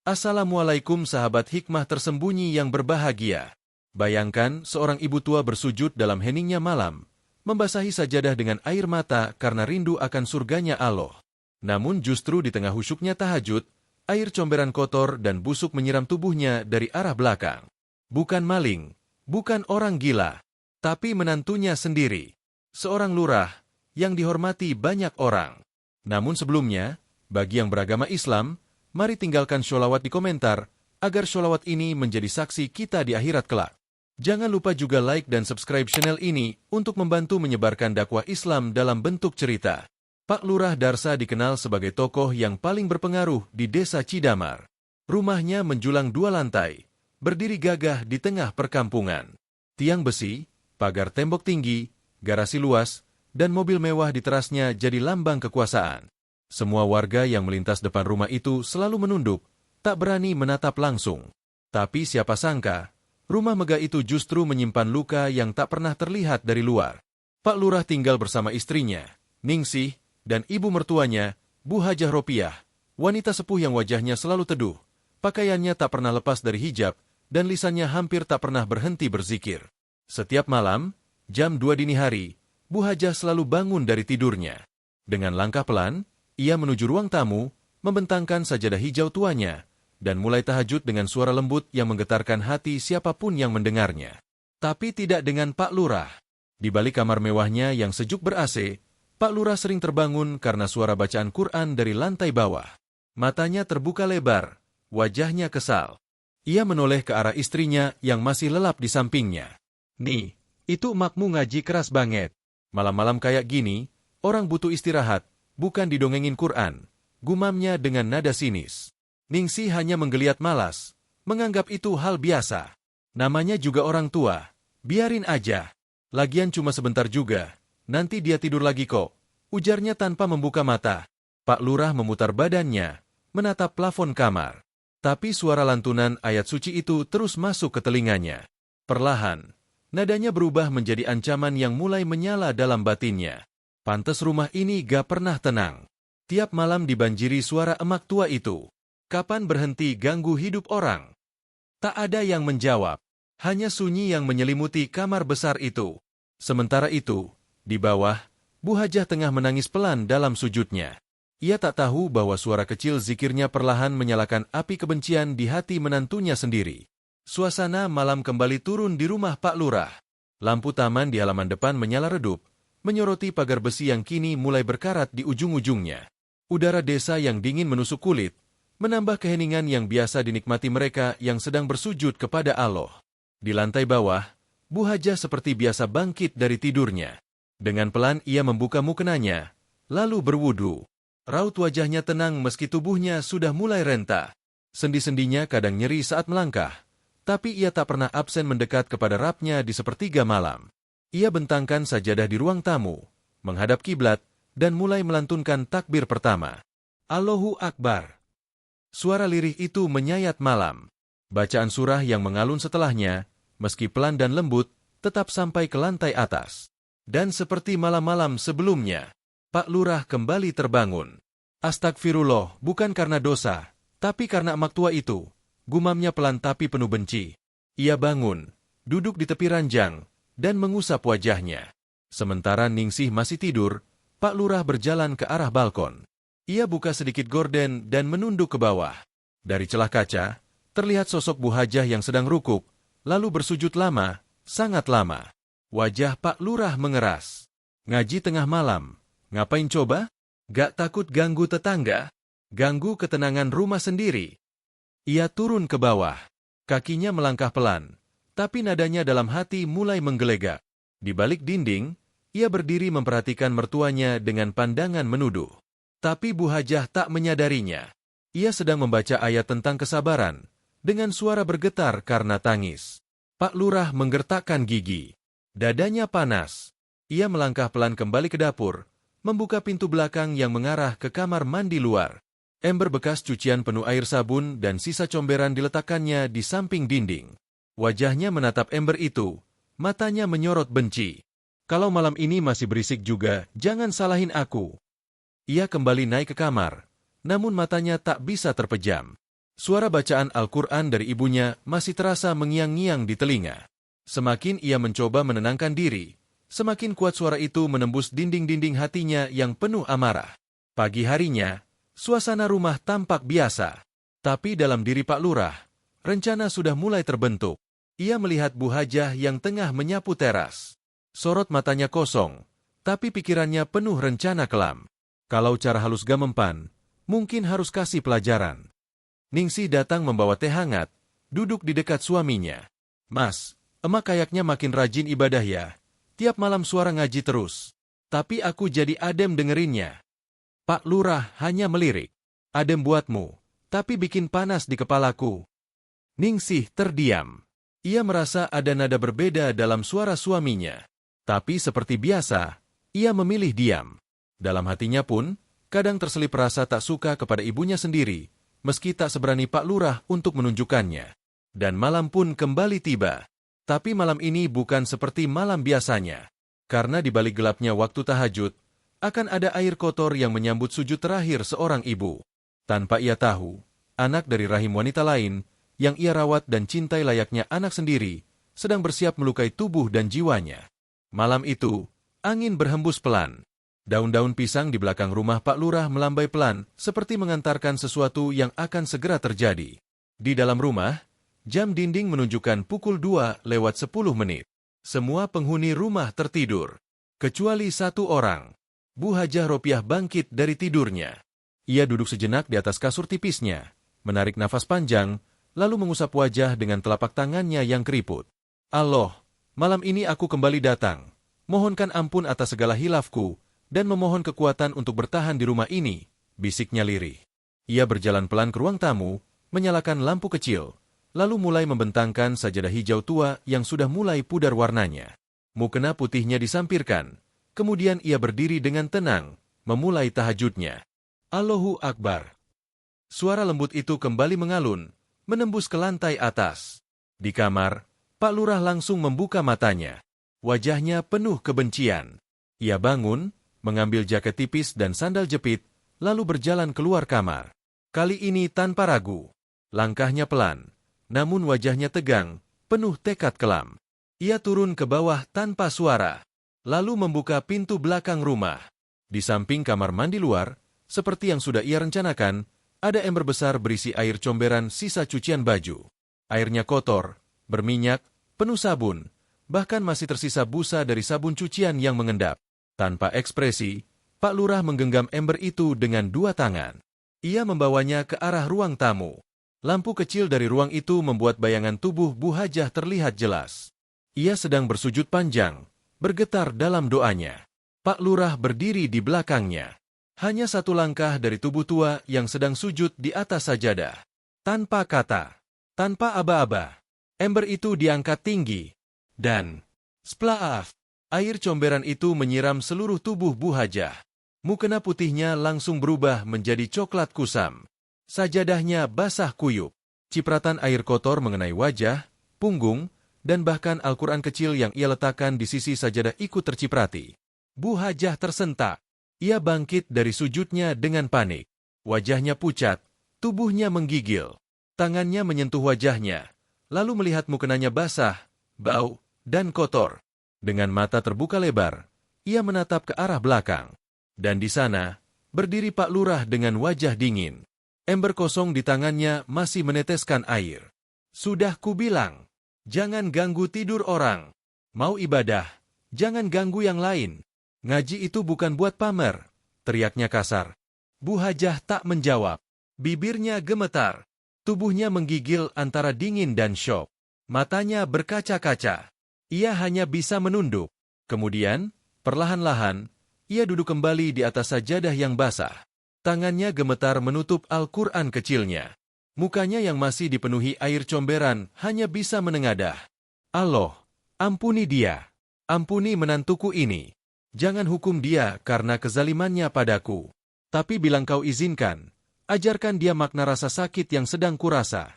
Assalamualaikum sahabat hikmah tersembunyi yang berbahagia. Bayangkan seorang ibu tua bersujud dalam heningnya malam, membasahi sajadah dengan air mata karena rindu akan surganya Allah. Namun justru di tengah husyuknya tahajud, air comberan kotor dan busuk menyiram tubuhnya dari arah belakang. Bukan maling, bukan orang gila, tapi menantunya sendiri. Seorang lurah yang dihormati banyak orang. Namun sebelumnya, bagi yang beragama Islam, mari tinggalkan sholawat di komentar, agar sholawat ini menjadi saksi kita di akhirat kelak. Jangan lupa juga like dan subscribe channel ini untuk membantu menyebarkan dakwah Islam dalam bentuk cerita. Pak Lurah Darsa dikenal sebagai tokoh yang paling berpengaruh di desa Cidamar. Rumahnya menjulang 2 lantai, berdiri gagah di tengah perkampungan. Tiang besi, pagar tembok tinggi, garasi luas, dan mobil mewah di terasnya jadi lambang kekuasaan. Semua warga yang melintas depan rumah itu selalu menunduk, tak berani menatap langsung. Tapi siapa sangka, rumah megah itu justru menyimpan luka yang tak pernah terlihat dari luar. Pak Lurah tinggal bersama istrinya, Ningsih, dan ibu mertuanya, Bu Hajah Ropiah, wanita sepuh yang wajahnya selalu teduh, pakaiannya tak pernah lepas dari hijab, dan lisannya hampir tak pernah berhenti berzikir. Setiap malam, jam 2 dini hari, Bu Hajah selalu bangun dari tidurnya. Dengan langkah pelan, ia menuju ruang tamu, membentangkan sajadah hijau tuanya, dan mulai tahajud dengan suara lembut yang menggetarkan hati siapapun yang mendengarnya. Tapi tidak dengan Pak Lurah. Di balik kamar mewahnya yang sejuk ber-AC, Pak Lurah sering terbangun karena suara bacaan Quran dari lantai bawah. Matanya terbuka lebar, wajahnya kesal. Ia menoleh ke arah istrinya yang masih lelap di sampingnya. "Nih, itu emakmu ngaji keras banget. Malam-malam kayak gini, orang butuh istirahat, bukan didongengin Quran," gumamnya dengan nada sinis. Ningsih hanya menggeliat malas, menganggap itu hal biasa. Namanya juga orang tua, biarin aja. Lagian cuma sebentar juga, nanti dia tidur lagi kok, ujarnya tanpa membuka mata. Pak Lurah memutar badannya, menatap plafon kamar. Tapi suara lantunan ayat suci itu terus masuk ke telinganya. Perlahan, nadanya berubah menjadi ancaman yang mulai menyala dalam batinnya. Pantes rumah ini gak pernah tenang. Tiap malam dibanjiri suara emak tua itu. Kapan berhenti ganggu hidup orang? Tak ada yang menjawab. Hanya sunyi yang menyelimuti kamar besar itu. Sementara itu, di bawah, Bu Hajah tengah menangis pelan dalam sujudnya. Ia tak tahu bahwa suara kecil zikirnya perlahan menyalakan api kebencian di hati menantunya sendiri. Suasana malam kembali turun di rumah Pak Lurah. Lampu taman di halaman depan menyala redup, menyoroti pagar besi yang kini mulai berkarat di ujung-ujungnya. Udara desa yang dingin menusuk kulit, menambah keheningan yang biasa dinikmati mereka yang sedang bersujud kepada Allah. Di lantai bawah, Bu Hajah seperti biasa bangkit dari tidurnya. Dengan pelan ia membuka mukenanya, lalu berwudu. Raut wajahnya tenang meski tubuhnya sudah mulai renta. Sendi-sendinya kadang nyeri saat melangkah, tapi ia tak pernah absen mendekat kepada Rabbnya di sepertiga malam. Ia bentangkan sajadah di ruang tamu, menghadap kiblat, dan mulai melantunkan takbir pertama. Allahu Akbar. Suara lirih itu menyayat malam. Bacaan surah yang mengalun setelahnya, meski pelan dan lembut, tetap sampai ke lantai atas. Dan seperti malam-malam sebelumnya, Pak Lurah kembali terbangun. Astagfirullah, bukan karena dosa, tapi karena emak tua itu, gumamnya pelan tapi penuh benci. Ia bangun, duduk di tepi ranjang, dan mengusap wajahnya. Sementara Ningsih masih tidur, Pak Lurah berjalan ke arah balkon. Ia buka sedikit gorden dan menunduk ke bawah. Dari celah kaca, terlihat sosok Bu Hajah yang sedang rukuk, lalu bersujud lama, sangat lama. Wajah Pak Lurah mengeras. Ngaji tengah malam, ngapain coba? Gak takut ganggu tetangga? Ganggu ketenangan rumah sendiri? Ia turun ke bawah. Kakinya melangkah pelan, tapi nadanya dalam hati mulai menggelegak. Di balik dinding, ia berdiri memperhatikan mertuanya dengan pandangan menuduh. Tapi Bu Hajah tak menyadarinya. Ia sedang membaca ayat tentang kesabaran, dengan suara bergetar karena tangis. Pak Lurah menggertakkan gigi. Dadanya panas. Ia melangkah pelan kembali ke dapur, membuka pintu belakang yang mengarah ke kamar mandi luar. Ember bekas cucian penuh air sabun dan sisa comberan diletakkannya di samping dinding. Wajahnya menatap ember itu, matanya menyorot benci. Kalau malam ini masih berisik juga, jangan salahin aku. Ia kembali naik ke kamar, namun matanya tak bisa terpejam. Suara bacaan Al-Quran dari ibunya masih terasa mengiang-ngiang di telinga. Semakin ia mencoba menenangkan diri, semakin kuat suara itu menembus dinding-dinding hatinya yang penuh amarah. Pagi harinya, suasana rumah tampak biasa. Tapi dalam diri Pak Lurah, rencana sudah mulai terbentuk. Ia melihat Bu Hajah yang tengah menyapu teras. Sorot matanya kosong, tapi pikirannya penuh rencana kelam. Kalau cara halus gak mempan, mungkin harus kasih pelajaran. Ningsih datang membawa teh hangat, duduk di dekat suaminya. Mas, emak kayaknya makin rajin ibadah ya. Tiap malam suara ngaji terus. Tapi aku jadi adem dengerinnya. Pak Lurah hanya melirik. Adem buatmu, tapi bikin panas di kepalaku. Ningsih terdiam. Ia merasa ada nada berbeda dalam suara suaminya. Tapi seperti biasa, ia memilih diam. Dalam hatinya pun, kadang terselip rasa tak suka kepada ibunya sendiri, meski tak seberani Pak Lurah untuk menunjukkannya. Dan malam pun kembali tiba. Tapi malam ini bukan seperti malam biasanya. Karena di balik gelapnya waktu tahajud, akan ada air kotor yang menyambut sujud terakhir seorang ibu. Tanpa ia tahu, anak dari rahim wanita lain, yang ia rawat dan cintai layaknya anak sendiri, sedang bersiap melukai tubuh dan jiwanya. Malam itu, angin berhembus pelan. Daun-daun pisang di belakang rumah Pak Lurah melambai pelan, seperti mengantarkan sesuatu yang akan segera terjadi. Di dalam rumah, jam dinding menunjukkan pukul 2:10. Semua penghuni rumah tertidur. Kecuali satu orang. Bu Hajah Ropiah bangkit dari tidurnya. Ia duduk sejenak di atas kasur tipisnya, menarik nafas panjang, lalu mengusap wajah dengan telapak tangannya yang keriput. Allah, malam ini aku kembali datang. Mohonkan ampun atas segala hilafku, dan memohon kekuatan untuk bertahan di rumah ini, bisiknya lirih. Ia berjalan pelan ke ruang tamu, menyalakan lampu kecil, lalu mulai membentangkan sajadah hijau tua yang sudah mulai pudar warnanya. Mukena putihnya disampirkan, kemudian ia berdiri dengan tenang, memulai tahajudnya. Allahu Akbar. Suara lembut itu kembali mengalun, menembus ke lantai atas. Di kamar, Pak Lurah langsung membuka matanya. Wajahnya penuh kebencian. Ia bangun, mengambil jaket tipis dan sandal jepit, lalu berjalan keluar kamar. Kali ini tanpa ragu. Langkahnya pelan, namun wajahnya tegang, penuh tekad kelam. Ia turun ke bawah tanpa suara, lalu membuka pintu belakang rumah. Di samping kamar mandi luar, seperti yang sudah ia rencanakan, ada ember besar berisi air comberan sisa cucian baju. Airnya kotor, berminyak, penuh sabun, bahkan masih tersisa busa dari sabun cucian yang mengendap. Tanpa ekspresi, Pak Lurah menggenggam ember itu dengan dua tangan. Ia membawanya ke arah ruang tamu. Lampu kecil dari ruang itu membuat bayangan tubuh Bu Hajah terlihat jelas. Ia sedang bersujud panjang, bergetar dalam doanya. Pak Lurah berdiri di belakangnya. Hanya satu langkah dari tubuh tua yang sedang sujud di atas sajadah. Tanpa kata, tanpa aba-aba, ember itu diangkat tinggi. Dan, splaaf! Air comberan itu menyiram seluruh tubuh Bu Hajah. Mukena putihnya langsung berubah menjadi coklat kusam. Sajadahnya basah kuyup. Cipratan air kotor mengenai wajah, punggung, dan bahkan Al-Quran kecil yang ia letakkan di sisi sajadah ikut terciprati. Bu Hajah tersentak. Ia bangkit dari sujudnya dengan panik. Wajahnya pucat, tubuhnya menggigil. Tangannya menyentuh wajahnya, lalu melihat mukenanya basah, bau, dan kotor. Dengan mata terbuka lebar, ia menatap ke arah belakang. Dan di sana, berdiri Pak Lurah dengan wajah dingin. Ember kosong di tangannya masih meneteskan air. Sudah kubilang, jangan ganggu tidur orang. Mau ibadah, jangan ganggu yang lain. Ngaji itu bukan buat pamer, teriaknya kasar. Bu Hajah tak menjawab. Bibirnya gemetar. Tubuhnya menggigil antara dingin dan syok. Matanya berkaca-kaca. Ia hanya bisa menunduk. Kemudian, perlahan-lahan, ia duduk kembali di atas sajadah yang basah. Tangannya gemetar menutup Al-Quran kecilnya. Mukanya yang masih dipenuhi air comberan hanya bisa menengadah. Allah, ampuni dia. Ampuni menantuku ini. Jangan hukum dia karena kezalimannya padaku. Tapi bila kau izinkan, ajarkan dia makna rasa sakit yang sedang kurasa.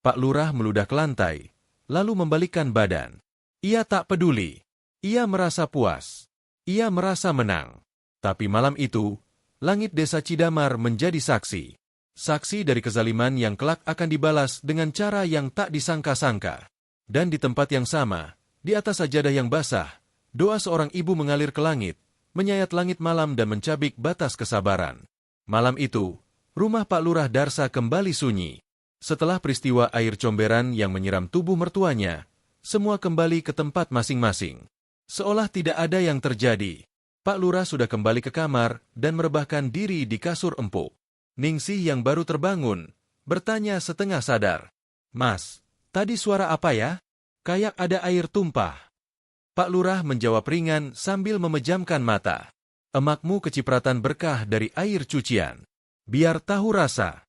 Pak Lurah meludah ke lantai, lalu membalikkan badan. Ia tak peduli. Ia merasa puas. Ia merasa menang. Tapi malam itu, langit desa Cidamar menjadi saksi. Saksi dari kezaliman yang kelak akan dibalas dengan cara yang tak disangka-sangka. Dan di tempat yang sama, di atas sajadah yang basah, doa seorang ibu mengalir ke langit, menyayat langit malam dan mencabik batas kesabaran. Malam itu, rumah Pak Lurah Darsa kembali sunyi. Setelah peristiwa air comberan yang menyiram tubuh mertuanya, semua kembali ke tempat masing-masing. Seolah tidak ada yang terjadi. Pak Lurah sudah kembali ke kamar dan merebahkan diri di kasur empuk. Ningsih yang baru terbangun, bertanya setengah sadar. "Mas, tadi suara apa ya? Kayak ada air tumpah." Pak Lurah menjawab ringan sambil memejamkan mata. "Emakmu kecipratan berkah dari air cucian. Biar tahu rasa."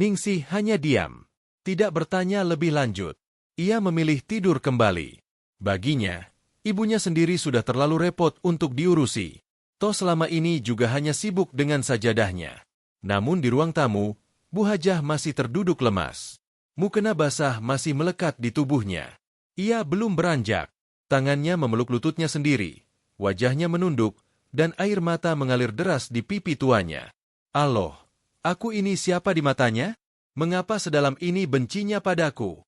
Ningsih hanya diam, tidak bertanya lebih lanjut. Ia memilih tidur kembali. Baginya, ibunya sendiri sudah terlalu repot untuk diurusi. Toh selama ini juga hanya sibuk dengan sajadahnya. Namun di ruang tamu, Bu Hajah masih terduduk lemas. Mukena basah masih melekat di tubuhnya. Ia belum beranjak. Tangannya memeluk lututnya sendiri. Wajahnya menunduk, dan air mata mengalir deras di pipi tuanya. "Allah, aku ini siapa di matanya? Mengapa sedalam ini bencinya padaku?"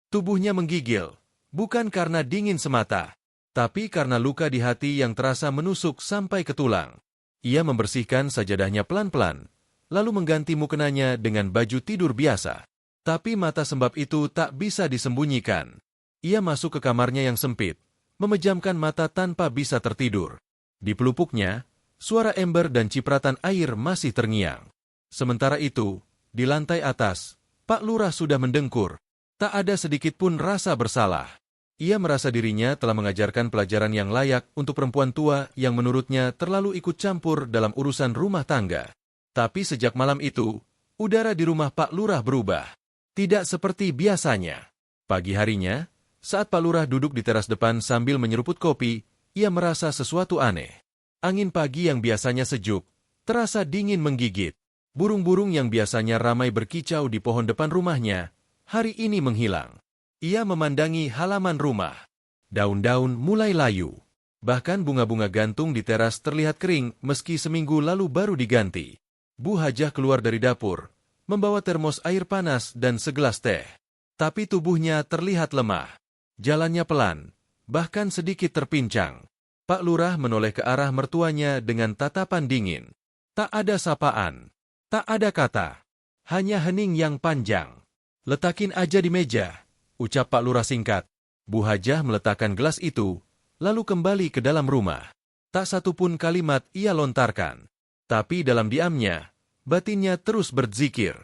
Tubuhnya menggigil, bukan karena dingin semata, tapi karena luka di hati yang terasa menusuk sampai ke tulang. Ia membersihkan sajadahnya pelan-pelan, lalu mengganti mukenanya dengan baju tidur biasa. Tapi mata sembab itu tak bisa disembunyikan. Ia masuk ke kamarnya yang sempit, memejamkan mata tanpa bisa tertidur. Di pelupuknya, suara ember dan cipratan air masih terngiang. Sementara itu, di lantai atas, Pak Lurah sudah mendengkur. Tak ada sedikit pun rasa bersalah. Ia merasa dirinya telah mengajarkan pelajaran yang layak untuk perempuan tua yang menurutnya terlalu ikut campur dalam urusan rumah tangga. Tapi sejak malam itu, udara di rumah Pak Lurah berubah. Tidak seperti biasanya. Pagi harinya, saat Pak Lurah duduk di teras depan sambil menyeruput kopi, ia merasa sesuatu aneh. Angin pagi yang biasanya sejuk, terasa dingin menggigit. Burung-burung yang biasanya ramai berkicau di pohon depan rumahnya, hari ini menghilang. Ia memandangi halaman rumah. Daun-daun mulai layu. Bahkan bunga-bunga gantung di teras terlihat kering meski seminggu lalu baru diganti. Bu Hajah keluar dari dapur, membawa termos air panas dan segelas teh. Tapi tubuhnya terlihat lemah. Jalannya pelan, bahkan sedikit terpincang. Pak Lurah menoleh ke arah mertuanya dengan tatapan dingin. Tak ada sapaan, tak ada kata, hanya hening yang panjang. "Letakin aja di meja," ucap Pak Lurah singkat. Bu Hajah meletakkan gelas itu, lalu kembali ke dalam rumah. Tak satu pun kalimat ia lontarkan. Tapi dalam diamnya, batinnya terus berzikir.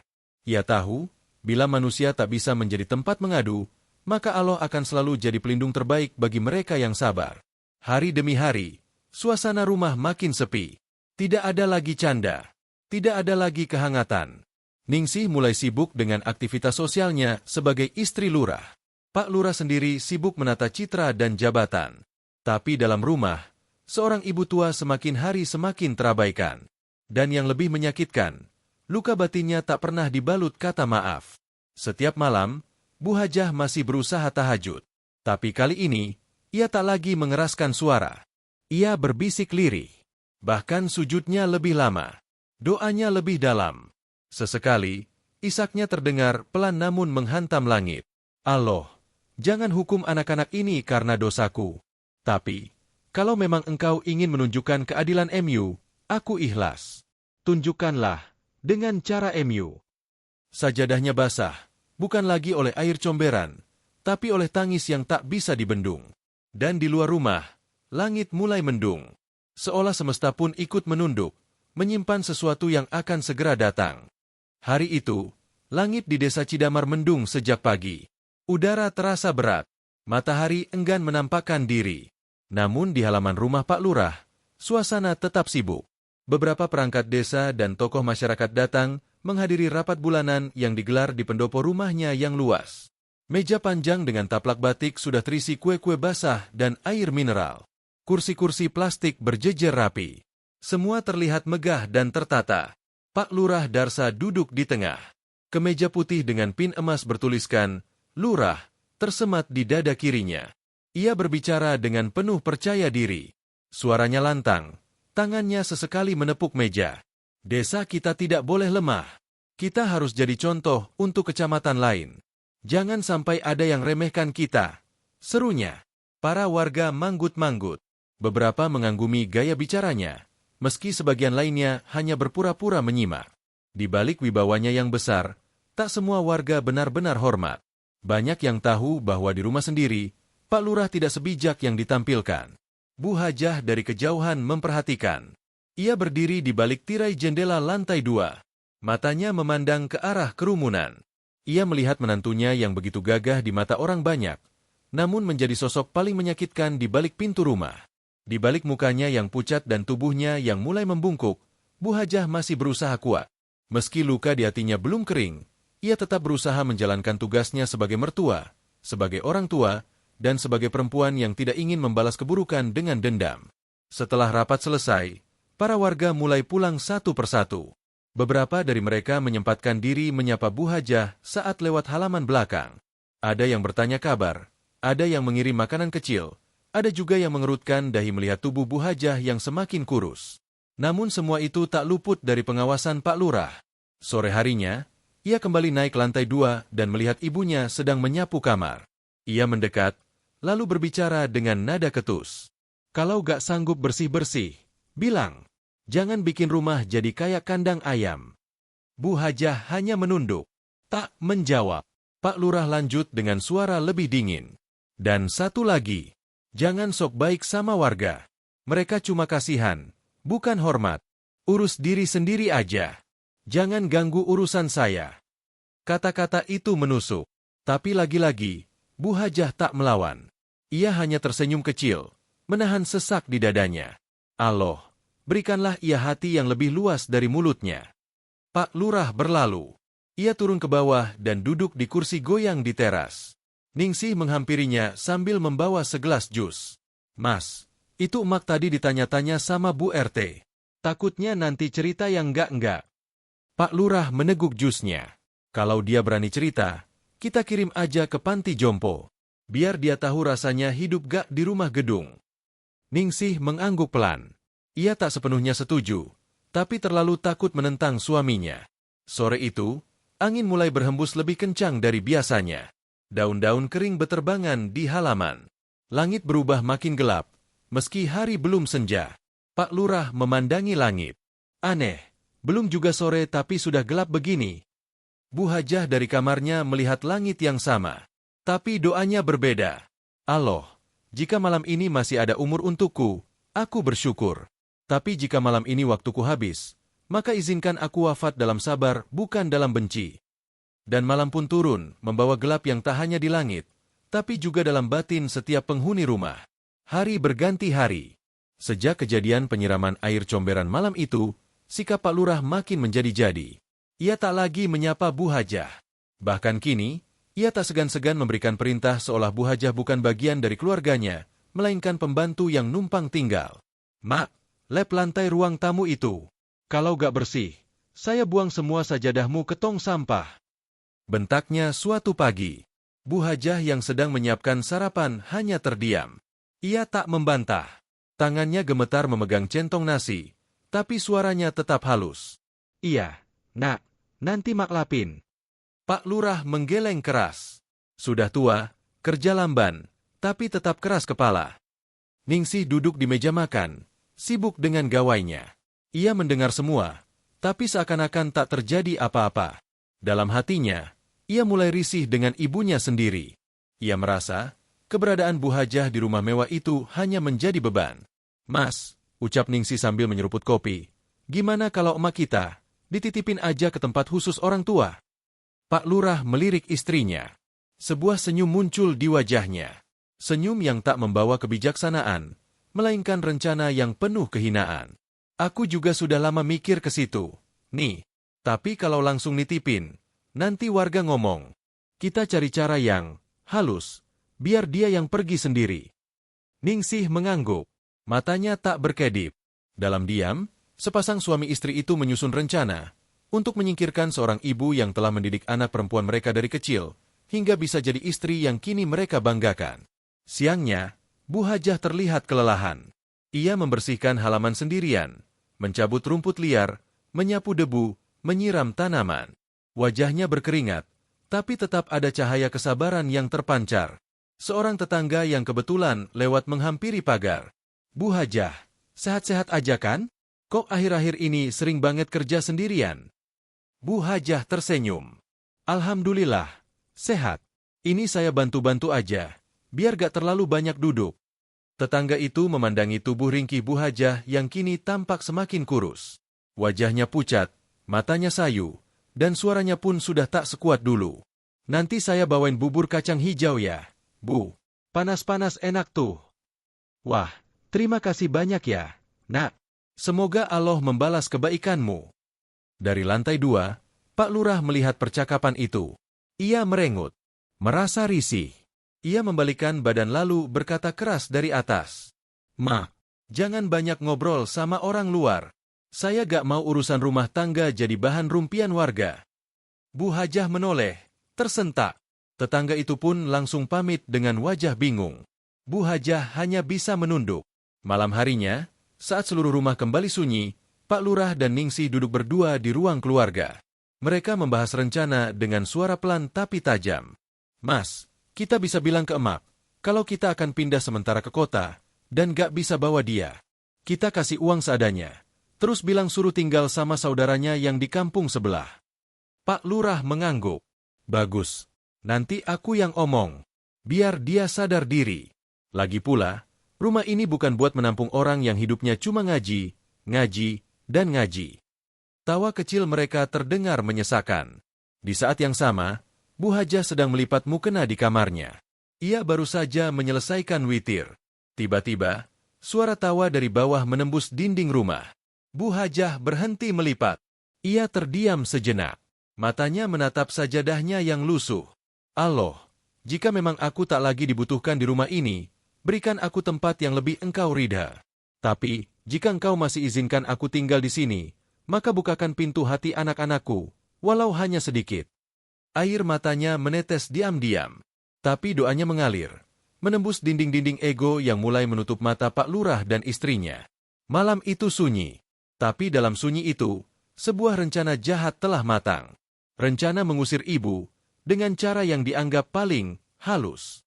Ia tahu, bila manusia tak bisa menjadi tempat mengadu, maka Allah akan selalu jadi pelindung terbaik bagi mereka yang sabar. Hari demi hari, suasana rumah makin sepi. Tidak ada lagi canda, tidak ada lagi kehangatan. Ningsih mulai sibuk dengan aktivitas sosialnya sebagai istri lurah. Pak Lurah sendiri sibuk menata citra dan jabatan. Tapi dalam rumah, seorang ibu tua semakin hari semakin terabaikan. Dan yang lebih menyakitkan, luka batinnya tak pernah dibalut kata maaf. Setiap malam, Bu Hajah masih berusaha tahajud. Tapi kali ini, ia tak lagi mengeraskan suara. Ia berbisik lirih. Bahkan sujudnya lebih lama. Doanya lebih dalam. Sesekali, isaknya terdengar pelan namun menghantam langit. "Allah, jangan hukum anak-anak ini karena dosaku. Tapi, kalau memang engkau ingin menunjukkan keadilan MU, aku ikhlas. Tunjukkanlah dengan cara MU." Sajadahnya basah, bukan lagi oleh air comberan, tapi oleh tangis yang tak bisa dibendung. Dan di luar rumah, langit mulai mendung. Seolah semesta pun ikut menunduk, menyimpan sesuatu yang akan segera datang. Hari itu, langit di desa Cidamar mendung sejak pagi. Udara terasa berat, matahari enggan menampakkan diri. Namun di halaman rumah Pak Lurah, suasana tetap sibuk. Beberapa perangkat desa dan tokoh masyarakat datang menghadiri rapat bulanan yang digelar di pendopo rumahnya yang luas. Meja panjang dengan taplak batik sudah terisi kue-kue basah dan air mineral. Kursi-kursi plastik berjejer rapi. Semua terlihat megah dan tertata. Pak Lurah Darsa duduk di tengah. Kemeja putih dengan pin emas bertuliskan, "Lurah," tersemat di dada kirinya. Ia berbicara dengan penuh percaya diri. Suaranya lantang. Tangannya sesekali menepuk meja. "Desa kita tidak boleh lemah. Kita harus jadi contoh untuk kecamatan lain. Jangan sampai ada yang remehkan kita, serunya. Para warga manggut-manggut. Beberapa menganggumi gaya bicaranya, meski sebagian lainnya hanya berpura-pura menyimak. Di balik wibawanya yang besar, tak semua warga benar-benar hormat. Banyak yang tahu bahwa di rumah sendiri, Pak Lurah tidak sebijak yang ditampilkan. Bu Hajah dari kejauhan memperhatikan. Ia berdiri di balik tirai jendela lantai 2. Matanya memandang ke arah kerumunan. Ia melihat menantunya yang begitu gagah di mata orang banyak, namun menjadi sosok paling menyakitkan di balik pintu rumah. Di balik mukanya yang pucat dan tubuhnya yang mulai membungkuk, Bu Hajah masih berusaha kuat. Meski luka di hatinya belum kering, ia tetap berusaha menjalankan tugasnya sebagai mertua, sebagai orang tua, dan sebagai perempuan yang tidak ingin membalas keburukan dengan dendam. Setelah rapat selesai, para warga mulai pulang satu persatu. Beberapa dari mereka menyempatkan diri menyapa Bu Hajah saat lewat halaman belakang. Ada yang bertanya kabar, ada yang mengirim makanan kecil, ada juga yang mengerutkan dahi melihat tubuh Bu Hajah yang semakin kurus. Namun semua itu tak luput dari pengawasan Pak Lurah. Sore harinya, ia kembali naik ke lantai 2 dan melihat ibunya sedang menyapu kamar. Ia mendekat, lalu berbicara dengan nada ketus. Kalau gak sanggup bersih-bersih, bilang, jangan bikin rumah jadi kayak kandang ayam. Bu Hajah hanya menunduk, tak menjawab. Pak Lurah lanjut dengan suara lebih dingin. Dan satu lagi, jangan sok baik sama warga. Mereka cuma kasihan, bukan hormat. Urus diri sendiri aja. Jangan ganggu urusan saya. Kata-kata itu menusuk. Tapi lagi-lagi, Bu Hajah tak melawan. Ia hanya tersenyum kecil, menahan sesak di dadanya. Allah, berikanlah ia hati yang lebih luas dari mulutnya. Pak Lurah berlalu. Ia turun ke bawah dan duduk di kursi goyang di teras. Ningsih menghampirinya sambil membawa segelas jus. Mas, itu emak tadi ditanya-tanya sama Bu RT. Takutnya nanti cerita yang enggak-enggak. Pak Lurah meneguk jusnya. Kalau dia berani cerita, kita kirim aja ke panti jompo. Biar dia tahu rasanya hidup gak di rumah gedung. Ningsih mengangguk pelan. Ia tak sepenuhnya setuju, tapi terlalu takut menentang suaminya. Sore itu, angin mulai berhembus lebih kencang dari biasanya. Daun-daun kering beterbangan di halaman. Langit berubah makin gelap, meski hari belum senja. Pak Lurah memandangi langit. Aneh, belum juga sore tapi sudah gelap begini. Bu Hajah dari kamarnya melihat langit yang sama. Tapi doanya berbeda. Allah, jika malam ini masih ada umur untukku, aku bersyukur. Tapi jika malam ini waktuku habis, maka izinkan aku wafat dalam sabar, bukan dalam benci. Dan malam pun turun, membawa gelap yang tak hanya di langit, tapi juga dalam batin setiap penghuni rumah. Hari berganti hari. Sejak kejadian penyiraman air comberan malam itu, sikap Pak Lurah makin menjadi-jadi. Ia tak lagi menyapa Bu Hajah. Bahkan kini, ia tak segan-segan memberikan perintah seolah Bu Hajah bukan bagian dari keluarganya, melainkan pembantu yang numpang tinggal. Mak, lap lantai ruang tamu itu. Kalau gak bersih, saya buang semua sajadahmu ke tong sampah. Bentaknya suatu pagi. Bu Hajah yang sedang menyiapkan sarapan hanya terdiam. Ia tak membantah. Tangannya gemetar memegang centong nasi, tapi suaranya tetap halus. Iya, nak, nanti mak lapin. Pak Lurah menggeleng keras. Sudah tua, kerja lamban, tapi tetap keras kepala. Ningsih duduk di meja makan, sibuk dengan gawainya. Ia mendengar semua, tapi seakan-akan tak terjadi apa-apa. Dalam hatinya, ia mulai risih dengan ibunya sendiri. Ia merasa, keberadaan Bu Hajah di rumah mewah itu hanya menjadi beban. Mas, ucap Ningsih sambil menyeruput kopi, gimana kalau emak kita dititipin aja ke tempat khusus orang tua? Pak Lurah melirik istrinya. Sebuah senyum muncul di wajahnya. Senyum yang tak membawa kebijaksanaan, melainkan rencana yang penuh kehinaan. Aku juga sudah lama mikir ke situ. Nih, tapi kalau langsung nitipin, nanti warga ngomong. Kita cari cara yang halus, biar dia yang pergi sendiri. Ningsih mengangguk. Matanya tak berkedip. Dalam diam, sepasang suami istri itu menyusun rencana untuk menyingkirkan seorang ibu yang telah mendidik anak perempuan mereka dari kecil, hingga bisa jadi istri yang kini mereka banggakan. Siangnya, Bu Hajah terlihat kelelahan. Ia membersihkan halaman sendirian, mencabut rumput liar, menyapu debu, menyiram tanaman. Wajahnya berkeringat, tapi tetap ada cahaya kesabaran yang terpancar. Seorang tetangga yang kebetulan lewat menghampiri pagar. Bu Hajah, sehat-sehat aja kan? Kok akhir-akhir ini sering banget kerja sendirian? Bu Hajah tersenyum. Alhamdulillah, sehat. Ini saya bantu-bantu aja, biar gak terlalu banyak duduk. Tetangga itu memandangi tubuh ringkih Bu Hajah yang kini tampak semakin kurus. Wajahnya pucat, matanya sayu, dan suaranya pun sudah tak sekuat dulu. Nanti saya bawain bubur kacang hijau ya, Bu. Panas-panas enak tuh. Wah, terima kasih banyak ya, Nak. Semoga Allah membalas kebaikanmu. Dari lantai 2, Pak Lurah melihat percakapan itu. Ia merengut, merasa risih. Ia membalikkan badan lalu berkata keras dari atas. Ma, jangan banyak ngobrol sama orang luar. Saya gak mau urusan rumah tangga jadi bahan rumpian warga. Bu Hajah menoleh, tersentak. Tetangga itu pun langsung pamit dengan wajah bingung. Bu Hajah hanya bisa menunduk. Malam harinya, saat seluruh rumah kembali sunyi, Pak Lurah dan Ningsih duduk berdua di ruang keluarga. Mereka membahas rencana dengan suara pelan tapi tajam. Mas, kita bisa bilang ke emak, kalau kita akan pindah sementara ke kota, dan gak bisa bawa dia. Kita kasih uang seadanya. Terus bilang suruh tinggal sama saudaranya yang di kampung sebelah. Pak Lurah mengangguk. Bagus. Nanti aku yang omong. Biar dia sadar diri. Lagi pula, rumah ini bukan buat menampung orang yang hidupnya cuma ngaji, dan ngaji. Tawa kecil mereka terdengar menyesakan. Di saat yang sama, Bu Hajah sedang melipat mukena di kamarnya. Ia baru saja menyelesaikan witir. Tiba-tiba, suara tawa dari bawah menembus dinding rumah. Bu Hajah berhenti melipat. Ia terdiam sejenak. Matanya menatap sajadahnya yang lusuh. Allah, jika memang aku tak lagi dibutuhkan di rumah ini, berikan aku tempat yang lebih engkau ridha. Tapi, jika engkau masih izinkan aku tinggal di sini, maka bukakan pintu hati anak-anakku, walau hanya sedikit. Air matanya menetes diam-diam. Tapi doanya mengalir, menembus dinding-dinding ego yang mulai menutup mata Pak Lurah dan istrinya. Malam itu sunyi. Tapi dalam sunyi itu, sebuah rencana jahat telah matang. Rencana mengusir ibu, dengan cara yang dianggap paling halus.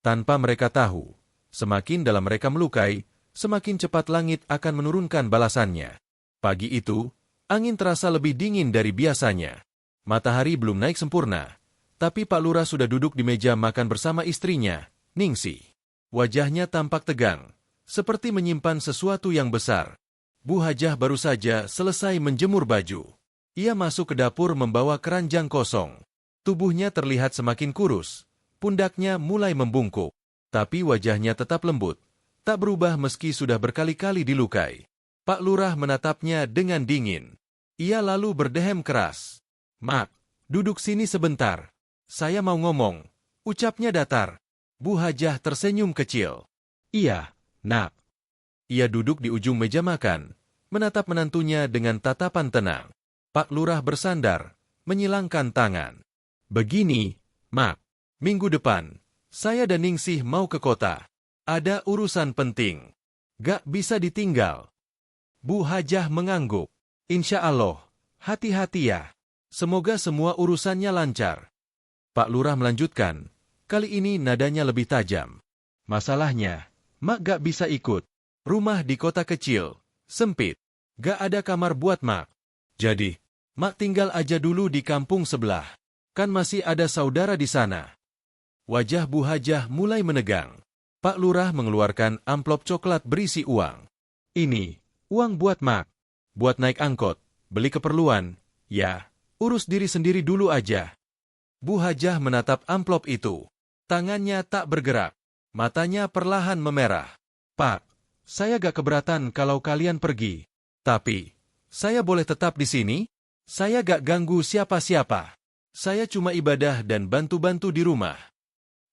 Tanpa mereka tahu, semakin dalam mereka melukai, semakin cepat langit akan menurunkan balasannya. Pagi itu, angin terasa lebih dingin dari biasanya. Matahari belum naik sempurna, tapi Pak Lurah sudah duduk di meja makan bersama istrinya, Ningsih. Wajahnya tampak tegang, seperti menyimpan sesuatu yang besar. Bu Hajah baru saja selesai menjemur baju. Ia masuk ke dapur membawa keranjang kosong. Tubuhnya terlihat semakin kurus, pundaknya mulai membungkuk. Tapi wajahnya tetap lembut, tak berubah meski sudah berkali-kali dilukai. Pak Lurah menatapnya dengan dingin. Ia lalu berdehem keras. Mak, duduk sini sebentar. Saya mau ngomong. Ucapnya datar. Bu Hajah tersenyum kecil. Iya, Nak. Ia duduk di ujung meja makan, menatap menantunya dengan tatapan tenang. Pak Lurah bersandar, menyilangkan tangan. Begini, Mak, minggu depan, saya dan Ningsih mau ke kota. Ada urusan penting. Gak bisa ditinggal. Bu Hajah mengangguk. Insya Allah, hati-hati ya. Semoga semua urusannya lancar. Pak Lurah melanjutkan, kali ini nadanya lebih tajam. Masalahnya, Mak gak bisa ikut. Rumah di kota kecil, sempit. Gak ada kamar buat Mak. Jadi, Mak tinggal aja dulu di kampung sebelah. Kan masih ada saudara di sana. Wajah Bu Hajah mulai menegang. Pak Lurah mengeluarkan amplop coklat berisi uang. Ini, uang buat Mak. Buat naik angkot, beli keperluan. Ya, urus diri sendiri dulu aja. Bu Hajah menatap amplop itu. Tangannya tak bergerak. Matanya perlahan memerah. Pak, saya gak keberatan kalau kalian pergi. Tapi, saya boleh tetap di sini? Saya gak ganggu siapa-siapa. Saya cuma ibadah dan bantu-bantu di rumah.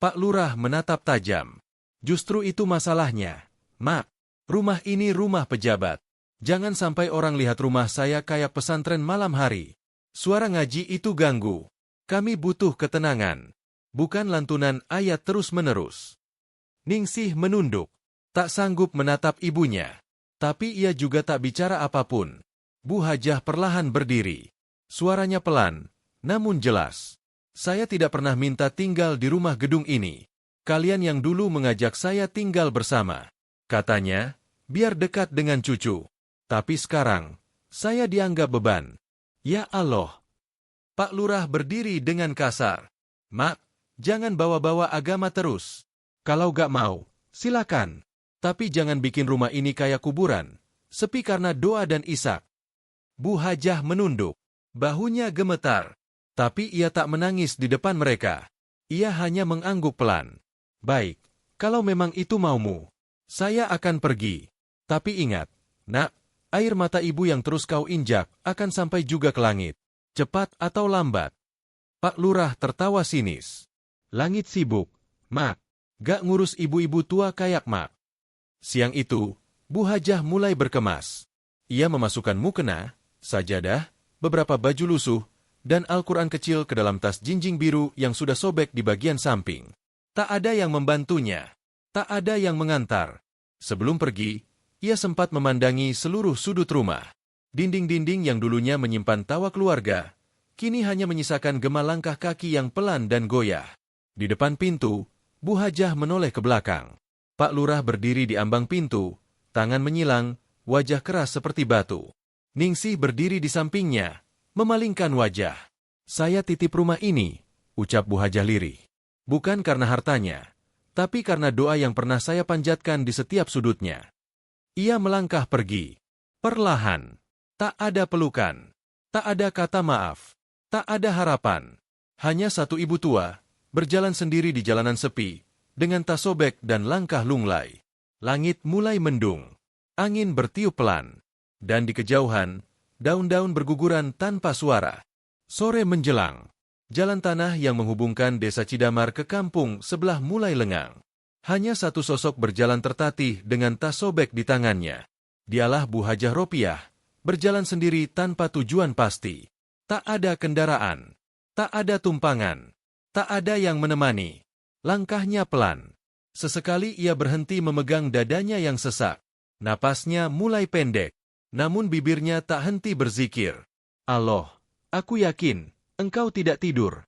Pak Lurah menatap tajam. Justru itu masalahnya. Mak, rumah ini rumah pejabat. Jangan sampai orang lihat rumah saya kayak pesantren malam hari. Suara ngaji itu ganggu. Kami butuh ketenangan. Bukan lantunan ayat terus-menerus. Ningsih menunduk. Tak sanggup menatap ibunya. Tapi ia juga tak bicara apapun. Bu Hajah perlahan berdiri. Suaranya pelan, namun jelas. Saya tidak pernah minta tinggal di rumah gedung ini. Kalian yang dulu mengajak saya tinggal bersama. Katanya, biar dekat dengan cucu. Tapi sekarang, saya dianggap beban. Ya Allah. Pak Lurah berdiri dengan kasar. Mak, jangan bawa-bawa agama terus. Kalau gak mau, silakan. Tapi jangan bikin rumah ini kayak kuburan. Sepi karena doa dan isak. Bu Hajah menunduk. Bahunya gemetar. Tapi ia tak menangis di depan mereka. Ia hanya mengangguk pelan. Baik, kalau memang itu maumu, saya akan pergi. Tapi ingat, nak, air mata ibu yang terus kau injak akan sampai juga ke langit. Cepat atau lambat. Pak Lurah tertawa sinis. Langit sibuk, Mak. Gak ngurus ibu-ibu tua kayak Mak. Siang itu, Bu Hajah mulai berkemas. Ia memasukkan mukena, sajadah, beberapa baju lusuh, dan Al-Quran kecil ke dalam tas jinjing biru yang sudah sobek di bagian samping. Tak ada yang membantunya. Tak ada yang mengantar. Sebelum pergi, ia sempat memandangi seluruh sudut rumah. Dinding-dinding yang dulunya menyimpan tawa keluarga, kini hanya menyisakan gema langkah kaki yang pelan dan goyah. Di depan pintu, Bu Hajah menoleh ke belakang. Pak Lurah berdiri di ambang pintu, tangan menyilang, wajah keras seperti batu. Ningsih berdiri di sampingnya, memalingkan wajah. Saya titip rumah ini, ucap Bu Hajah lirih. Bukan karena hartanya, tapi karena doa yang pernah saya panjatkan di setiap sudutnya. Ia melangkah pergi. Perlahan. Tak ada pelukan. Tak ada kata maaf. Tak ada harapan. Hanya satu ibu tua, berjalan sendiri di jalanan sepi, dengan tas sobek dan langkah lunglai. Langit mulai mendung. Angin bertiup pelan. Dan di kejauhan, daun-daun berguguran tanpa suara. Sore menjelang. Jalan tanah yang menghubungkan desa Cidamar ke kampung sebelah mulai lengang. Hanya satu sosok berjalan tertatih dengan tas sobek di tangannya. Dialah Bu Hajah Ropiah, berjalan sendiri tanpa tujuan pasti. Tak ada kendaraan. Tak ada tumpangan. Tak ada yang menemani. Langkahnya pelan. Sesekali ia berhenti memegang dadanya yang sesak. Napasnya mulai pendek. Namun bibirnya tak henti berzikir. Allah, aku yakin, engkau tidak tidur.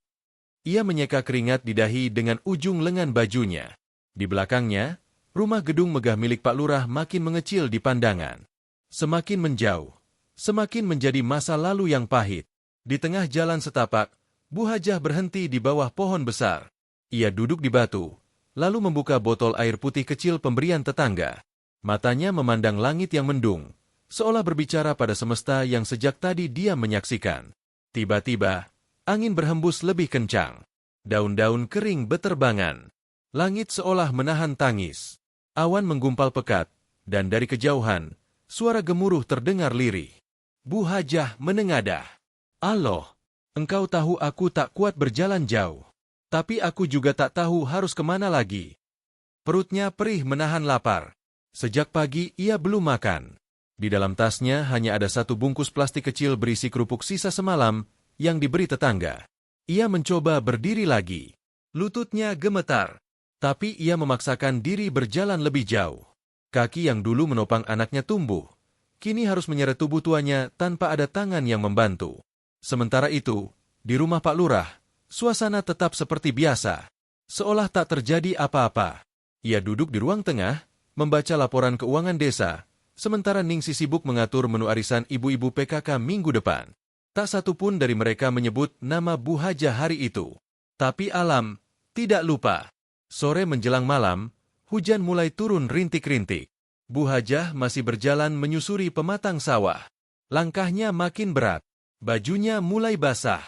Ia menyeka keringat di dahi dengan ujung lengan bajunya. Di belakangnya, rumah gedung megah milik Pak Lurah makin mengecil di pandangan. Semakin menjauh, semakin menjadi masa lalu yang pahit. Di tengah jalan setapak, Bu Hajah berhenti di bawah pohon besar. Ia duduk di batu, lalu membuka botol air putih kecil pemberian tetangga. Matanya memandang langit yang mendung, seolah berbicara pada semesta yang sejak tadi dia menyaksikan. Tiba-tiba, angin berhembus lebih kencang. Daun-daun kering beterbangan. Langit seolah menahan tangis. Awan menggumpal pekat, dan dari kejauhan, suara gemuruh terdengar lirih. Bu Hajah menengadah. Allah, engkau tahu aku tak kuat berjalan jauh. Tapi aku juga tak tahu harus kemana lagi. Perutnya perih menahan lapar. Sejak pagi ia belum makan. Di dalam tasnya hanya ada satu bungkus plastik kecil berisi kerupuk sisa semalam yang diberi tetangga. Ia mencoba berdiri lagi. Lututnya gemetar. Tapi ia memaksakan diri berjalan lebih jauh. Kaki yang dulu menopang anaknya tumbuh. Kini harus menyeret tubuh tuanya tanpa ada tangan yang membantu. Sementara itu, di rumah Pak Lurah, suasana tetap seperti biasa. Seolah tak terjadi apa-apa. Ia duduk di ruang tengah, membaca laporan keuangan desa, sementara Ningsih sibuk mengatur menu arisan ibu-ibu PKK minggu depan. Tak satu pun dari mereka menyebut nama Bu Hajah hari itu. Tapi alam tidak lupa. Sore menjelang malam, hujan mulai turun rintik-rintik. Bu Hajah masih berjalan menyusuri pematang sawah. Langkahnya makin berat. Bajunya mulai basah.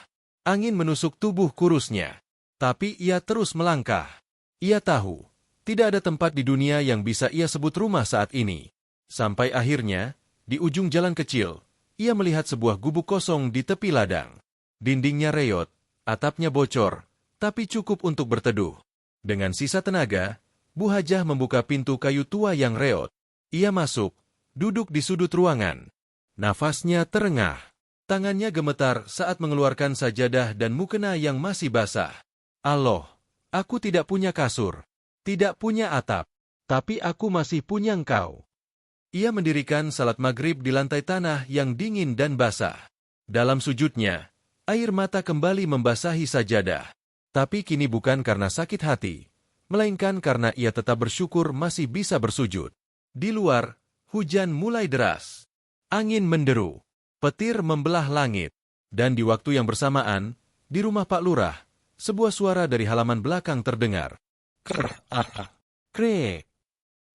Angin menusuk tubuh kurusnya. Tapi ia terus melangkah. Ia tahu, tidak ada tempat di dunia yang bisa ia sebut rumah saat ini. Sampai akhirnya, di ujung jalan kecil, ia melihat sebuah gubuk kosong di tepi ladang. Dindingnya reyot, atapnya bocor, tapi cukup untuk berteduh. Dengan sisa tenaga, Bu Hajah membuka pintu kayu tua yang reot. Ia masuk, duduk di sudut ruangan. Nafasnya terengah. Tangannya gemetar saat mengeluarkan sajadah dan mukena yang masih basah. Allah, aku tidak punya kasur, tidak punya atap, tapi aku masih punya engkau. Ia mendirikan salat maghrib di lantai tanah yang dingin dan basah. Dalam sujudnya, Air mata kembali membasahi sajadah. Tapi kini bukan karena sakit hati, melainkan karena ia tetap bersyukur masih bisa bersujud. Di luar, hujan mulai deras. Angin menderu. Petir membelah langit. Dan di waktu yang bersamaan, di rumah Pak Lurah, sebuah suara dari halaman belakang terdengar. Krek.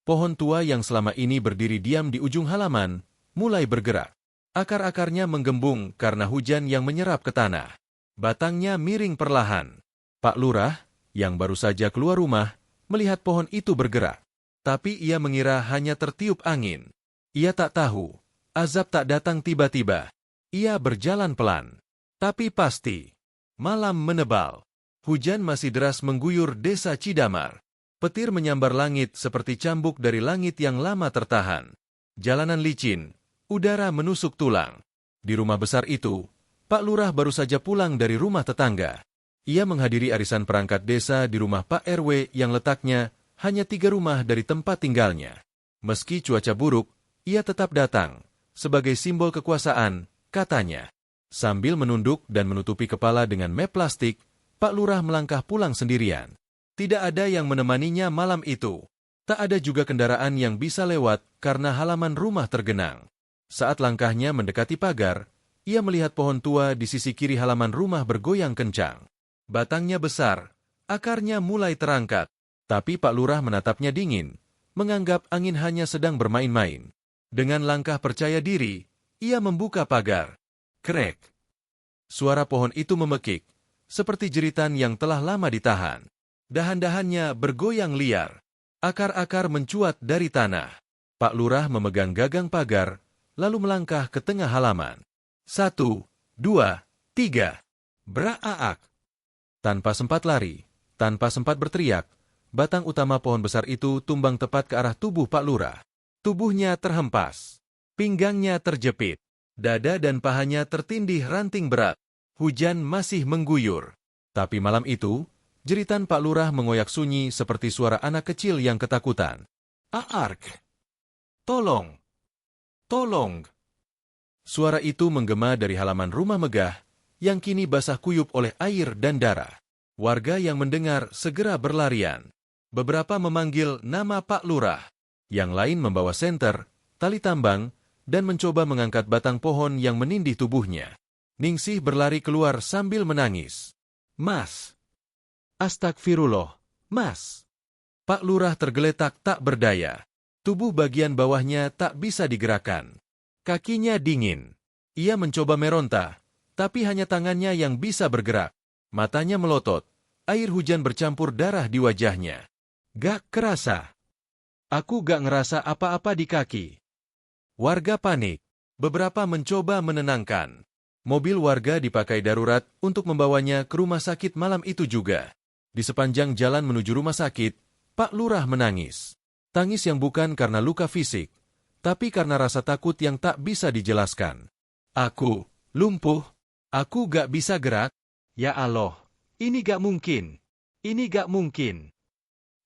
Pohon tua yang selama ini berdiri diam di ujung halaman, mulai bergerak. Akar-akarnya menggembung karena hujan yang menyerap ke tanah. Batangnya miring perlahan. Pak Lurah, yang baru saja keluar rumah, melihat pohon itu bergerak. Tapi ia mengira hanya tertiup angin. Ia tak tahu, azab tak datang tiba-tiba. Ia berjalan pelan. Tapi pasti. Malam menebal. Hujan masih deras mengguyur desa Cidamar. Petir menyambar langit seperti cambuk dari langit yang lama tertahan. Jalanan licin. Udara menusuk tulang. Di rumah besar itu, Pak Lurah baru saja pulang dari rumah tetangga. Ia menghadiri arisan perangkat desa di rumah Pak RW yang letaknya hanya 3 rumah dari tempat tinggalnya. Meski cuaca buruk, ia tetap datang, sebagai simbol kekuasaan, katanya. Sambil menunduk dan menutupi kepala dengan map plastik, Pak Lurah melangkah pulang sendirian. Tidak ada yang menemaninya malam itu. Tak ada juga kendaraan yang bisa lewat karena halaman rumah tergenang. Saat langkahnya mendekati pagar, ia melihat pohon tua di sisi kiri halaman rumah bergoyang kencang. Batangnya besar, akarnya mulai terangkat. Tapi Pak Lurah menatapnya dingin, menganggap angin hanya sedang bermain-main. Dengan langkah percaya diri, ia membuka pagar. Krek. Suara pohon itu memekik, seperti jeritan yang telah lama ditahan. Dahan-dahannya bergoyang liar. Akar-akar mencuat dari tanah. Pak Lurah memegang gagang pagar, lalu melangkah ke tengah halaman. 1, 2, 3. Beraak. Tanpa sempat lari, tanpa sempat berteriak, batang utama pohon besar itu tumbang tepat ke arah tubuh Pak Lurah. Tubuhnya terhempas. Pinggangnya terjepit. Dada dan pahanya tertindih ranting berat. Hujan masih mengguyur. Tapi malam itu, jeritan Pak Lurah mengoyak sunyi seperti suara anak kecil yang ketakutan. Aark! Tolong! Tolong! Suara itu menggema dari halaman rumah megah, yang kini basah kuyup oleh air dan darah. Warga yang mendengar segera berlarian. Beberapa memanggil nama Pak Lurah. Yang lain membawa senter, tali tambang, dan mencoba mengangkat batang pohon yang menindih tubuhnya. Ningsih berlari keluar sambil menangis. Mas! Astagfirullah, Mas! Pak Lurah tergeletak tak berdaya. Tubuh bagian bawahnya tak bisa digerakkan. Kakinya dingin. Ia mencoba meronta, tapi hanya tangannya yang bisa bergerak. Matanya melotot. Air hujan bercampur darah di wajahnya. Gak kerasa. Aku gak ngerasa apa-apa di kaki. Warga panik. Beberapa mencoba menenangkan. Mobil warga dipakai darurat untuk membawanya ke rumah sakit malam itu juga. Di sepanjang jalan menuju rumah sakit, Pak Lurah menangis. Tangis yang bukan karena luka fisik, tapi karena rasa takut yang tak bisa dijelaskan. Aku lumpuh. Aku gak bisa gerak. Ya Allah, ini gak mungkin. Ini gak mungkin.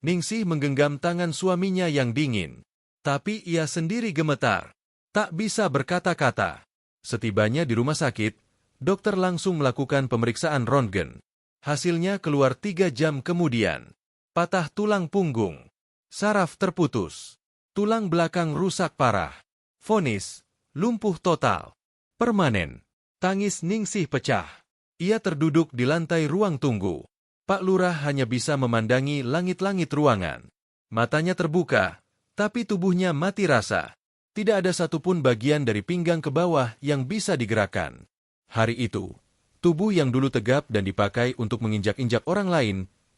Ningsih menggenggam tangan suaminya yang dingin. Tapi ia sendiri gemetar. Tak bisa berkata-kata. Setibanya di rumah sakit, dokter langsung melakukan pemeriksaan röntgen. Hasilnya keluar 3 jam kemudian. Patah tulang punggung. Saraf terputus. Tulang belakang rusak parah. Vonis, lumpuh total. Permanen. Tangis Ningsih pecah. Ia terduduk di lantai ruang tunggu. Pak Lurah hanya bisa memandangi langit-langit ruangan. Matanya terbuka, tapi tubuhnya mati rasa. Tidak ada satupun bagian dari pinggang ke bawah yang bisa digerakkan. Hari itu, tubuh yang dulu tegap dan dipakai untuk menginjak-injak orang lain,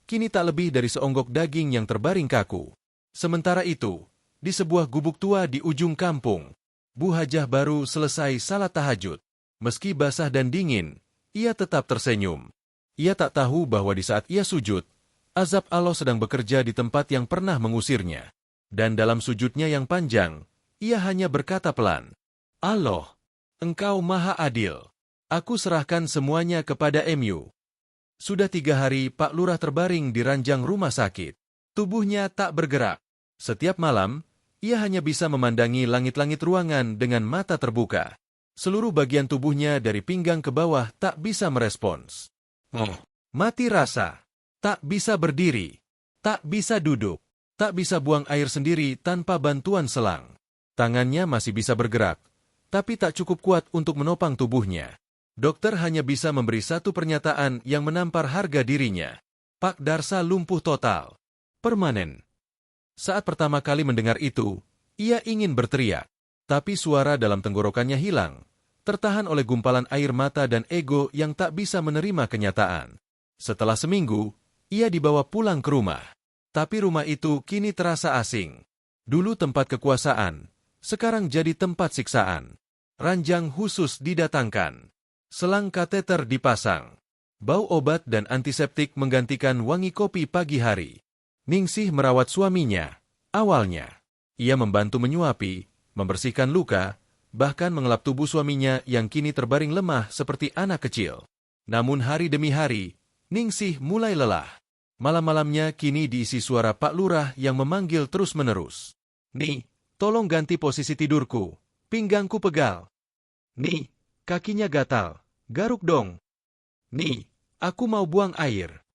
kini tak lebih dari seonggok daging yang terbaring kaku. Sementara itu, di sebuah gubuk tua di ujung kampung, Bu Hajah baru selesai salat tahajud. Meski basah dan dingin, ia tetap tersenyum. Ia tak tahu bahwa di saat ia sujud, azab Allah sedang bekerja di tempat yang pernah mengusirnya. Dan dalam sujudnya yang panjang, ia hanya berkata pelan, Allah, Engkau Maha Adil. Aku serahkan semuanya kepada MU. Sudah 3 hari Pak Lurah terbaring di ranjang rumah sakit. Tubuhnya tak bergerak. Setiap malam, ia hanya bisa memandangi langit-langit ruangan dengan mata terbuka. Seluruh bagian tubuhnya dari pinggang ke bawah tak bisa merespons. Mati rasa. Tak bisa berdiri. Tak bisa duduk. Tak bisa buang air sendiri tanpa bantuan selang. Tangannya masih bisa bergerak, tapi tak cukup kuat untuk menopang tubuhnya. Dokter hanya bisa memberi satu pernyataan yang menampar harga dirinya. Pak Darsa lumpuh total. Permanen. Saat pertama kali mendengar itu, ia ingin berteriak. Tapi suara dalam tenggorokannya hilang, tertahan oleh gumpalan air mata dan ego yang tak bisa menerima kenyataan. Setelah seminggu, ia dibawa pulang ke rumah. Tapi rumah itu kini terasa asing. Dulu tempat kekuasaan, sekarang jadi tempat siksaan. Ranjang khusus didatangkan. Selang kateter dipasang. Bau obat dan antiseptik menggantikan wangi kopi pagi hari. Ningsih merawat suaminya. Awalnya, ia membantu menyuapi, membersihkan luka, bahkan mengelap tubuh suaminya yang kini terbaring lemah seperti anak kecil. Namun hari demi hari, Ningsih mulai lelah. Malam-malamnya kini diisi suara Pak Lurah yang memanggil terus-menerus. "Nih, tolong ganti posisi tidurku. Pinggangku pegal. Nih, kakinya gatal. Garuk dong. Nih, aku mau buang air."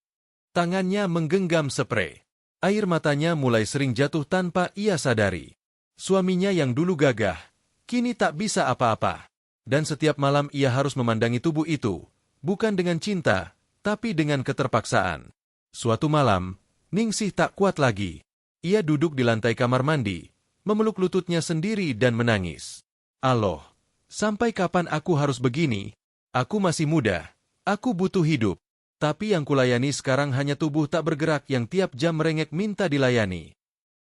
Tangannya menggenggam sprei. Air matanya mulai sering jatuh tanpa ia sadari. Suaminya yang dulu gagah, kini tak bisa apa-apa. Dan setiap malam ia harus memandangi tubuh itu, bukan dengan cinta, tapi dengan keterpaksaan. Suatu malam, Ningsih tak kuat lagi. Ia duduk di lantai kamar mandi, memeluk lututnya sendiri dan menangis. "Aloh, sampai kapan aku harus begini? Aku masih muda, aku butuh hidup. Tapi yang kulayani sekarang hanya tubuh tak bergerak yang tiap jam merengek minta dilayani."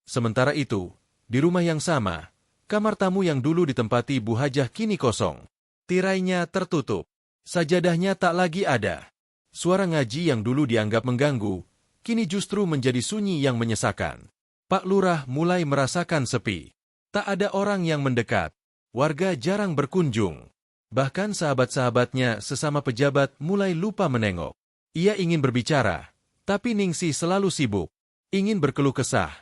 Sementara itu, di rumah yang sama, kamar tamu yang dulu ditempati Bu Hajah kini kosong. Tirainya tertutup, sajadahnya tak lagi ada. Suara ngaji yang dulu dianggap mengganggu, kini justru menjadi sunyi yang menyesakan. Pak Lurah mulai merasakan sepi. Tak ada orang yang mendekat. Warga jarang berkunjung. Bahkan sahabat-sahabatnya sesama pejabat mulai lupa menengok. Ia ingin berbicara, tapi Ningsih selalu sibuk. Ingin berkeluh kesah,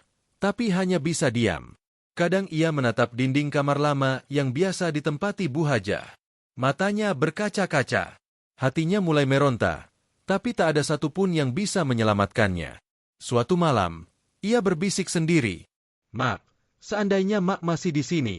tapi hanya bisa diam. Kadang ia menatap dinding kamar lama yang biasa ditempati Bu Hajah. Matanya berkaca-kaca. Hatinya mulai meronta, tapi tak ada satupun yang bisa menyelamatkannya. Suatu malam, ia berbisik sendiri. "Mak, seandainya Mak masih di sini."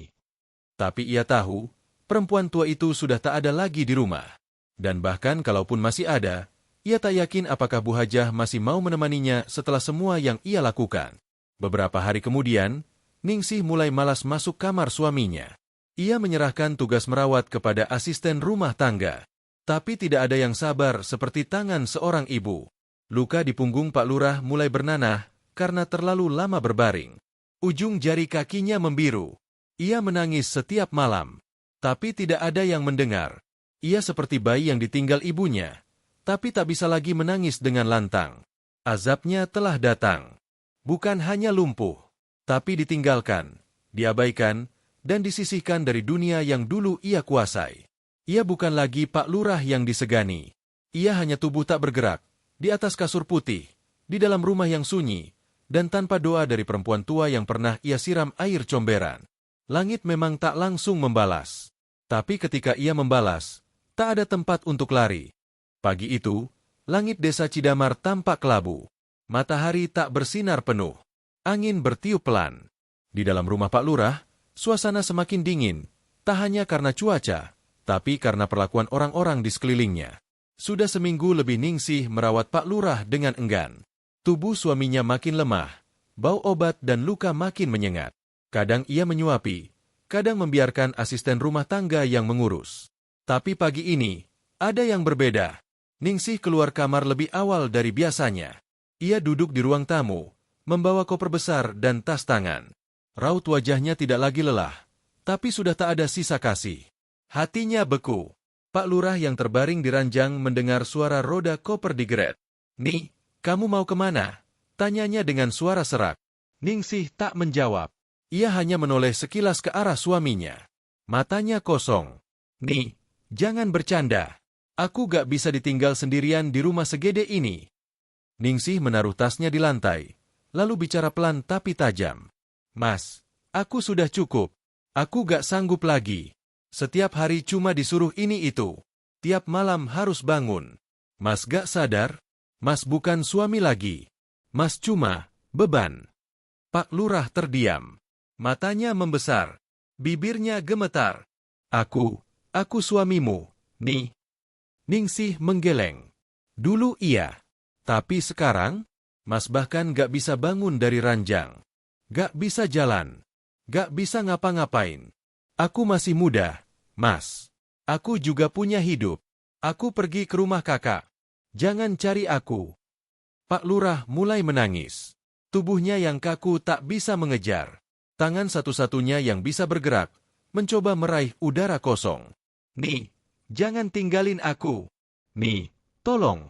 Tapi ia tahu, perempuan tua itu sudah tak ada lagi di rumah. Dan bahkan kalaupun masih ada, ia tak yakin apakah Bu Hajah masih mau menemaninya setelah semua yang ia lakukan. Beberapa hari kemudian, Ningsih mulai malas masuk kamar suaminya. Ia menyerahkan tugas merawat kepada asisten rumah tangga. Tapi tidak ada yang sabar seperti tangan seorang ibu. Luka di punggung Pak Lurah mulai bernanah karena terlalu lama berbaring. Ujung jari kakinya membiru. Ia menangis setiap malam, tapi tidak ada yang mendengar. Ia seperti bayi yang ditinggal ibunya, tapi tak bisa lagi menangis dengan lantang. Azabnya telah datang. Bukan hanya lumpuh, tapi ditinggalkan, diabaikan, dan disisihkan dari dunia yang dulu ia kuasai. Ia bukan lagi Pak Lurah yang disegani. Ia hanya tubuh tak bergerak, di atas kasur putih, di dalam rumah yang sunyi, dan tanpa doa dari perempuan tua yang pernah ia siram air comberan. Langit memang tak langsung membalas. Tapi ketika ia membalas, tak ada tempat untuk lari. Pagi itu, langit desa Cidamar tampak kelabu. Matahari tak bersinar penuh. Angin bertiup pelan. Di dalam rumah Pak Lurah, suasana semakin dingin. Tak hanya karena cuaca, tapi karena perlakuan orang-orang di sekelilingnya. Sudah seminggu lebih Ningsih merawat Pak Lurah dengan enggan. Tubuh suaminya makin lemah, bau obat dan luka makin menyengat. Kadang ia menyuapi, kadang membiarkan asisten rumah tangga yang mengurus. Tapi pagi ini, ada yang berbeda. Ningsih keluar kamar lebih awal dari biasanya. Ia duduk di ruang tamu, membawa koper besar dan tas tangan. Raut wajahnya tidak lagi lelah, tapi sudah tak ada sisa kasih. Hatinya beku. Pak Lurah yang terbaring di ranjang mendengar suara roda koper digeret. "Nih, kamu mau kemana?" tanyanya dengan suara serak. Ningsih tak menjawab. Ia hanya menoleh sekilas ke arah suaminya. Matanya kosong. "Nih, jangan bercanda. Aku gak bisa ditinggal sendirian di rumah segede ini." Ningsih menaruh tasnya di lantai, lalu bicara pelan tapi tajam. "Mas, aku sudah cukup. Aku gak sanggup lagi. Setiap hari cuma disuruh ini itu. Tiap malam harus bangun. Mas gak sadar? Mas bukan suami lagi. Mas cuma beban. Pak Lurah terdiam. Matanya membesar. Bibirnya gemetar. Aku suamimu, nih. Ningsih menggeleng. Dulu iya. Tapi sekarang, Mas bahkan gak bisa bangun dari ranjang. Gak bisa jalan. Gak bisa ngapa-ngapain. Aku masih muda, Mas. Aku juga punya hidup. Aku pergi ke rumah kakak. Jangan cari aku. Pak Lurah mulai menangis. Tubuhnya yang kaku tak bisa mengejar. Tangan satu-satunya yang bisa bergerak, mencoba meraih udara kosong. Nih, jangan tinggalin aku. Nih, tolong.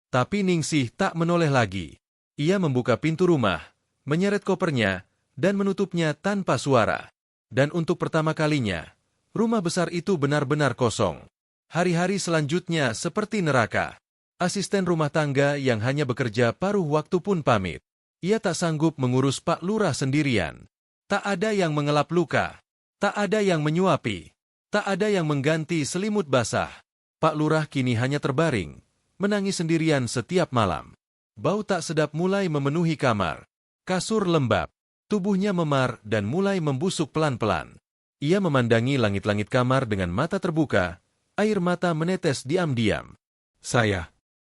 Tapi Ningsih tak menoleh lagi. Ia membuka pintu rumah, menyeret kopernya, dan menutupnya tanpa suara. Dan untuk pertama kalinya, rumah besar itu benar-benar kosong. Hari-hari selanjutnya seperti neraka. Asisten rumah tangga yang hanya bekerja paruh waktu pun pamit. Ia tak sanggup mengurus Pak Lurah sendirian. Tak ada yang mengelap luka. Tak ada yang menyuapi. Tak ada yang mengganti selimut basah. Pak Lurah kini hanya terbaring, menangis sendirian setiap malam. Bau tak sedap mulai memenuhi kamar. Kasur lembab. Tubuhnya memar dan mulai membusuk pelan-pelan. Ia memandangi langit-langit kamar dengan mata terbuka, air mata menetes diam-diam.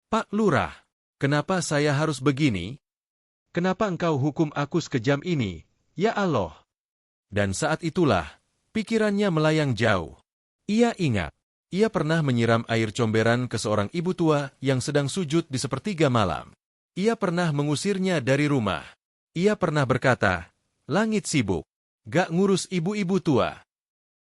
Pak Lurah, kenapa saya harus begini? Kenapa engkau hukum aku sekejam ini, ya Allah? Dan saat itulah, pikirannya melayang jauh. Ia ingat, ia pernah menyiram air comberan ke seorang ibu tua yang sedang sujud di sepertiga malam. Ia pernah mengusirnya dari rumah. Ia pernah berkata, langit sibuk, gak ngurus ibu-ibu tua.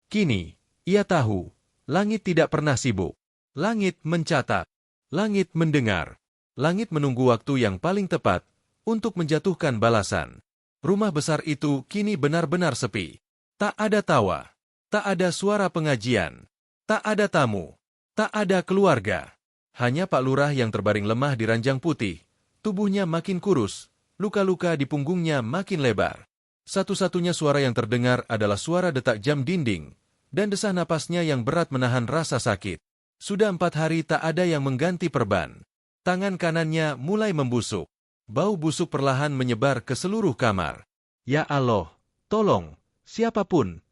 Kini, ia tahu, langit tidak pernah sibuk. Langit mencatat, langit mendengar, langit menunggu waktu yang paling tepat untuk menjatuhkan balasan. Rumah besar itu kini benar-benar sepi. Tak ada tawa, tak ada suara pengajian, tak ada tamu, tak ada keluarga. Hanya Pak Lurah yang terbaring lemah di ranjang putih, tubuhnya makin kurus, luka-luka di punggungnya makin lebar. Satu-satunya suara yang terdengar adalah suara detak jam dinding, dan desah napasnya yang berat menahan rasa sakit. Sudah 4 hari tak ada yang mengganti perban. Tangan kanannya mulai membusuk. Bau busuk perlahan menyebar ke seluruh kamar. Ya Allah, tolong, siapapun.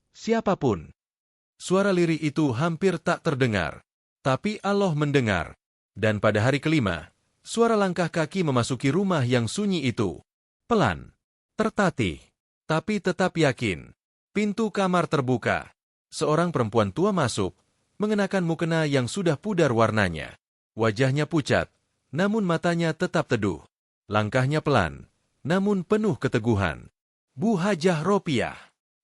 Suara lirih itu hampir tak terdengar. Tapi Allah mendengar. Dan pada hari kelima, suara langkah kaki memasuki rumah yang sunyi itu. Pelan, tertatih. Tapi tetap yakin. Pintu kamar terbuka. Seorang perempuan tua masuk, mengenakan mukena yang sudah pudar warnanya. Wajahnya pucat, namun matanya tetap teduh. Langkahnya pelan, namun penuh keteguhan. Bu Hajah Ropiah.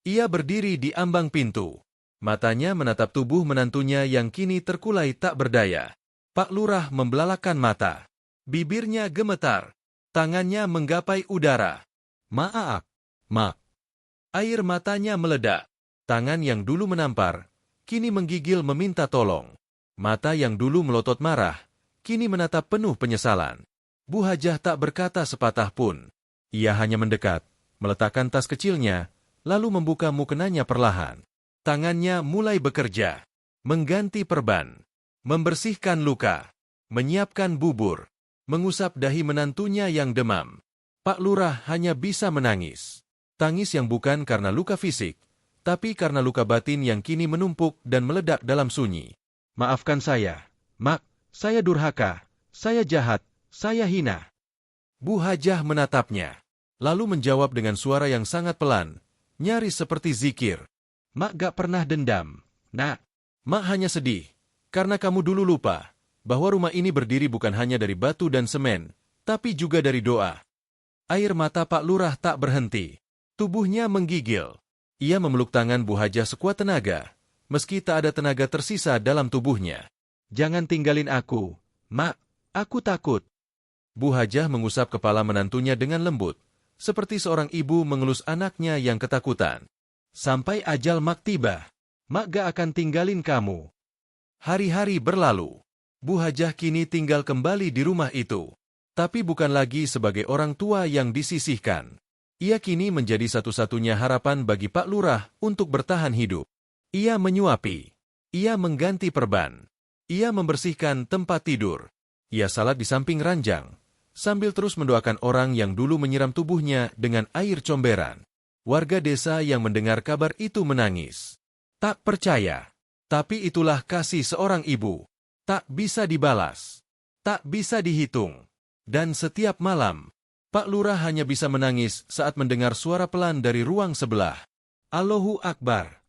Ia berdiri di ambang pintu. Matanya menatap tubuh menantunya yang kini terkulai tak berdaya. Pak Lurah membelalakan mata. Bibirnya gemetar. Tangannya menggapai udara. Maaf. Mak. Air matanya meledak. Tangan yang dulu menampar, kini menggigil meminta tolong. Mata yang dulu melotot marah, kini menatap penuh penyesalan. Bu Hajah tak berkata sepatah pun. Ia hanya mendekat, meletakkan tas kecilnya, lalu membuka mukenanya perlahan. Tangannya mulai bekerja, mengganti perban, membersihkan luka, menyiapkan bubur, mengusap dahi menantunya yang demam. Pak Lurah hanya bisa menangis. Tangis yang bukan karena luka fisik, tapi karena luka batin yang kini menumpuk dan meledak dalam sunyi. Maafkan saya, Mak, saya durhaka, saya jahat, saya hina. Bu Hajah menatapnya, lalu menjawab dengan suara yang sangat pelan, nyaris seperti zikir. Mak gak pernah dendam, Nak. Mak hanya sedih, karena kamu dulu lupa, bahwa rumah ini berdiri bukan hanya dari batu dan semen, tapi juga dari doa. Air mata Pak Lurah tak berhenti. Tubuhnya menggigil. Ia memeluk tangan Bu Hajah sekuat tenaga, meski tak ada tenaga tersisa dalam tubuhnya. Jangan tinggalin aku, Mak, aku takut. Bu Hajah mengusap kepala menantunya dengan lembut, seperti seorang ibu mengelus anaknya yang ketakutan. Sampai ajal Mak tiba, Mak gak akan tinggalin kamu. Hari-hari berlalu. Bu Hajah kini tinggal kembali di rumah itu. Tapi bukan lagi sebagai orang tua yang disisihkan. Ia kini menjadi satu-satunya harapan bagi Pak Lurah untuk bertahan hidup. Ia menyuapi. Ia mengganti perban. Ia membersihkan tempat tidur. Ia salat di samping ranjang, sambil terus mendoakan orang yang dulu menyiram tubuhnya dengan air comberan. Warga desa yang mendengar kabar itu menangis. Tak percaya. Tapi itulah kasih seorang ibu. Tak bisa dibalas. Tak bisa dihitung. Dan setiap malam, Pak Lurah hanya bisa menangis saat mendengar suara pelan dari ruang sebelah. Allahu Akbar.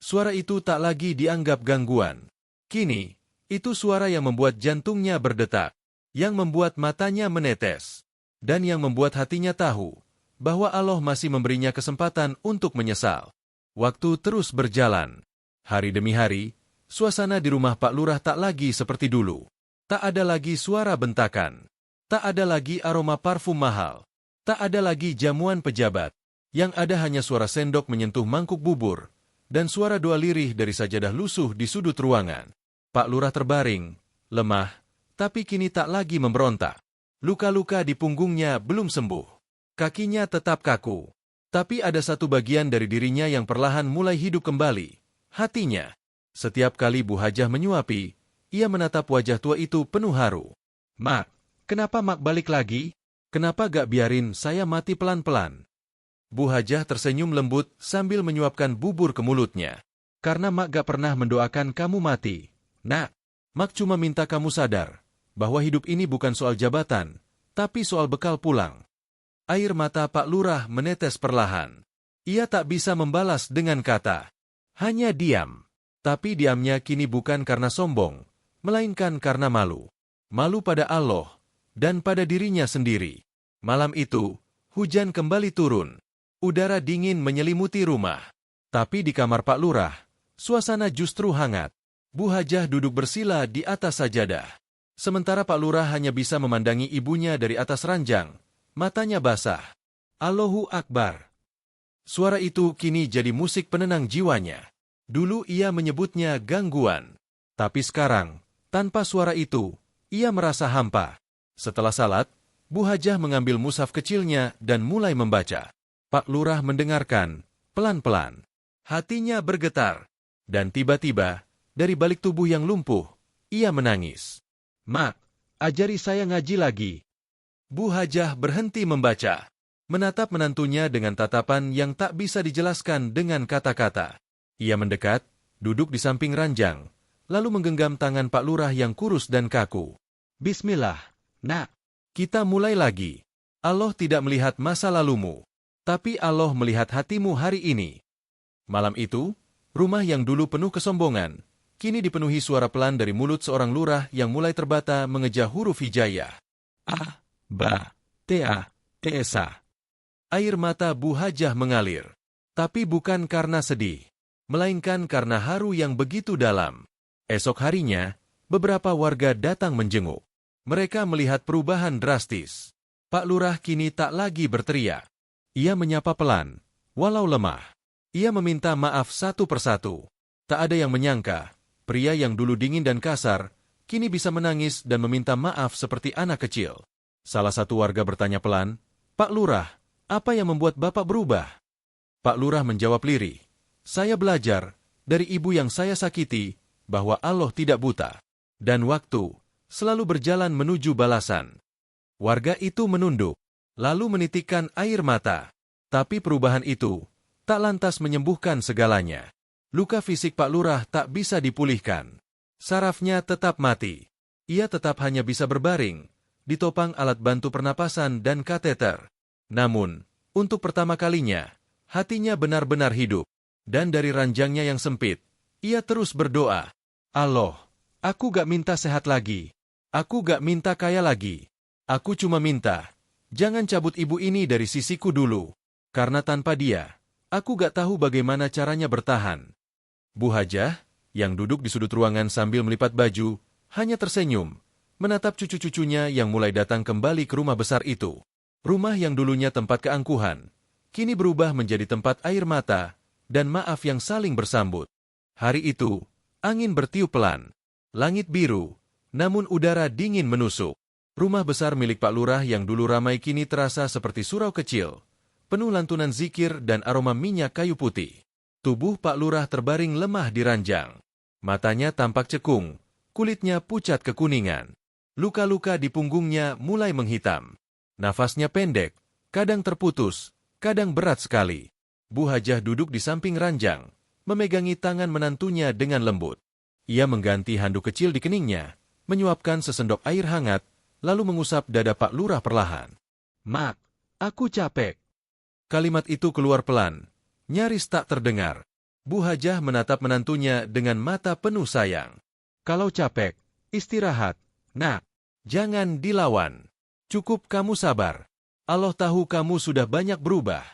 Suara itu tak lagi dianggap gangguan. Kini, itu suara yang membuat jantungnya berdetak, yang membuat matanya menetes, dan yang membuat hatinya tahu bahwa Allah masih memberinya kesempatan untuk menyesal. Waktu terus berjalan. Hari demi hari, suasana di rumah Pak Lurah tak lagi seperti dulu. Tak ada lagi suara bentakan. Tak ada lagi aroma parfum mahal. Tak ada lagi jamuan pejabat. Yang ada hanya suara sendok menyentuh mangkuk bubur, dan suara doa lirih dari sajadah lusuh di sudut ruangan. Pak Lurah terbaring, lemah, tapi kini tak lagi memberontak. Luka-luka di punggungnya belum sembuh. Kakinya tetap kaku. Tapi ada satu bagian dari dirinya yang perlahan mulai hidup kembali. Hatinya. Setiap kali Bu Hajah menyuapi, ia menatap wajah tua itu penuh haru. "Mak, kenapa Mak balik lagi? Kenapa gak biarin saya mati pelan-pelan?" Bu Hajah tersenyum lembut sambil menyuapkan bubur ke mulutnya. "Karena Mak gak pernah mendoakan kamu mati. Nak, Mak cuma minta kamu sadar bahwa hidup ini bukan soal jabatan, tapi soal bekal pulang." Air mata Pak Lurah menetes perlahan. Ia tak bisa membalas dengan kata. Hanya diam. Tapi diamnya kini bukan karena sombong, melainkan karena malu. Malu pada Allah dan pada dirinya sendiri. Malam itu, hujan kembali turun. Udara dingin menyelimuti rumah. Tapi di kamar Pak Lurah, suasana justru hangat. Bu Hajah duduk bersila di atas sajadah. Sementara Pak Lurah hanya bisa memandangi ibunya dari atas ranjang. Matanya basah. Allahu Akbar. Suara itu kini jadi musik penenang jiwanya. Dulu ia menyebutnya gangguan. Tapi sekarang, tanpa suara itu, ia merasa hampa. Setelah salat, Bu Hajah mengambil mushaf kecilnya dan mulai membaca. Pak Lurah mendengarkan, pelan-pelan. Hatinya bergetar. Dan tiba-tiba, dari balik tubuh yang lumpuh, ia menangis. "Mak, ajari saya ngaji lagi." Bu Hajah berhenti membaca. Menatap menantunya dengan tatapan yang tak bisa dijelaskan dengan kata-kata. Ia mendekat, duduk di samping ranjang, lalu menggenggam tangan Pak Lurah yang kurus dan kaku. "Bismillah, Nak. Kita mulai lagi. Allah tidak melihat masa lalumu, tapi Allah melihat hatimu hari ini." Malam itu, rumah yang dulu penuh kesombongan, kini dipenuhi suara pelan dari mulut seorang lurah yang mulai terbata mengejar huruf hijaiyah. A, Ba, Ta, Tesa. Air mata Bu Hajah mengalir. Tapi bukan karena sedih, melainkan karena haru yang begitu dalam. Esok harinya, beberapa warga datang menjenguk. Mereka melihat perubahan drastis. Pak Lurah kini tak lagi berteriak. Ia menyapa pelan, walau lemah. Ia meminta maaf satu persatu. Tak ada yang menyangka, pria yang dulu dingin dan kasar, kini bisa menangis dan meminta maaf seperti anak kecil. Salah satu warga bertanya pelan, "Pak Lurah, apa yang membuat Bapak berubah?" Pak Lurah menjawab lirih, "Saya belajar dari ibu yang saya sakiti bahwa Allah tidak buta, dan waktu selalu berjalan menuju balasan." Warga itu menunduk, lalu menitikkan air mata. Tapi perubahan itu tak lantas menyembuhkan segalanya. Luka fisik Pak Lurah tak bisa dipulihkan. Sarafnya tetap mati. Ia tetap hanya bisa berbaring, ditopang alat bantu pernapasan dan kateter. Namun, untuk pertama kalinya, hatinya benar-benar hidup. Dan dari ranjangnya yang sempit, ia terus berdoa, "Allah, aku gak minta sehat lagi. Aku gak minta kaya lagi. Aku cuma minta, jangan cabut ibu ini dari sisiku dulu. Karena tanpa dia, aku gak tahu bagaimana caranya bertahan." Bu Hajah, yang duduk di sudut ruangan sambil melipat baju, hanya tersenyum, menatap cucu-cucunya yang mulai datang kembali ke rumah besar itu. Rumah yang dulunya tempat keangkuhan, kini berubah menjadi tempat air mata dan maaf yang saling bersambut. Hari itu, angin bertiup pelan, langit biru, namun udara dingin menusuk. Rumah besar milik Pak Lurah yang dulu ramai kini terasa seperti surau kecil, penuh lantunan zikir dan aroma minyak kayu putih. Tubuh Pak Lurah terbaring lemah di ranjang. Matanya tampak cekung, kulitnya pucat kekuningan. Luka-luka di punggungnya mulai menghitam. Nafasnya pendek, kadang terputus, kadang berat sekali. Bu Hajah duduk di samping ranjang, memegangi tangan menantunya dengan lembut. Ia mengganti handuk kecil di keningnya, menyuapkan sesendok air hangat, lalu mengusap dada Pak Lurah perlahan. "Mak, aku capek." Kalimat itu keluar pelan, nyaris tak terdengar. Bu Hajah menatap menantunya dengan mata penuh sayang. "Kalau capek, istirahat, nak. Jangan dilawan. Cukup kamu sabar. Allah tahu kamu sudah banyak berubah."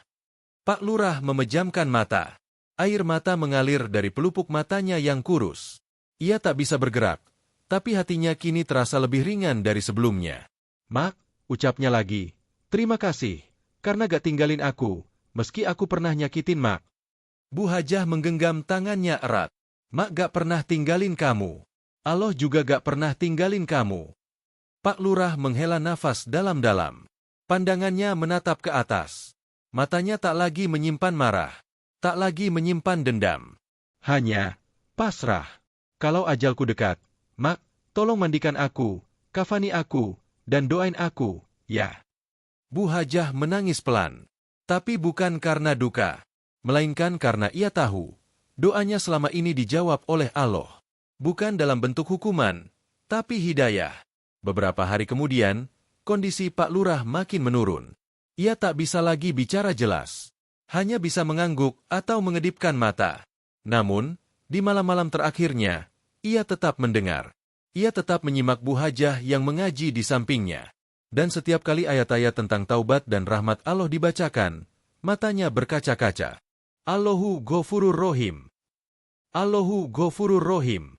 Pak Lurah memejamkan mata. Air mata mengalir dari pelupuk matanya yang kurus. Ia tak bisa bergerak, tapi hatinya kini terasa lebih ringan dari sebelumnya. "Mak," ucapnya lagi, "terima kasih, karena gak tinggalin aku, meski aku pernah nyakitin Mak." Bu Hajah menggenggam tangannya erat. "Mak gak pernah tinggalin kamu. Allah juga gak pernah tinggalin kamu." Pak Lurah menghela nafas dalam-dalam. Pandangannya menatap ke atas. Matanya tak lagi menyimpan marah, tak lagi menyimpan dendam. Hanya pasrah. "Kalau ajalku dekat, Mak, tolong mandikan aku, kafani aku, dan doain aku, ya." Bu Hajah menangis pelan, tapi bukan karena duka, melainkan karena ia tahu, doanya selama ini dijawab oleh Allah. Bukan dalam bentuk hukuman, tapi hidayah. Beberapa hari kemudian, kondisi Pak Lurah makin menurun. Ia tak bisa lagi bicara jelas, hanya bisa mengangguk atau mengedipkan mata. Namun, di malam-malam terakhirnya, ia tetap mendengar. Ia tetap menyimak Bu Hajah yang mengaji di sampingnya. Dan setiap kali ayat-ayat tentang taubat dan rahmat Allah dibacakan, matanya berkaca-kaca. Allahu Ghafurur Rahim. Allahu Ghafurur Rahim.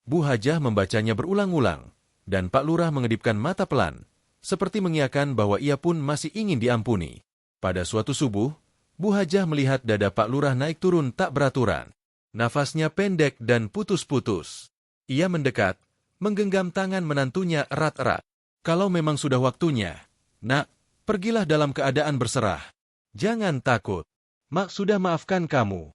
Bu Hajah membacanya berulang-ulang, dan Pak Lurah mengedipkan mata pelan, seperti mengiyakan bahwa ia pun masih ingin diampuni. Pada suatu subuh, Bu Hajah melihat dada Pak Lurah naik turun tak beraturan. Nafasnya pendek dan putus-putus. Ia mendekat, menggenggam tangan menantunya erat-erat. "Kalau memang sudah waktunya, Nak, pergilah dalam keadaan berserah. Jangan takut. Mak sudah maafkan kamu."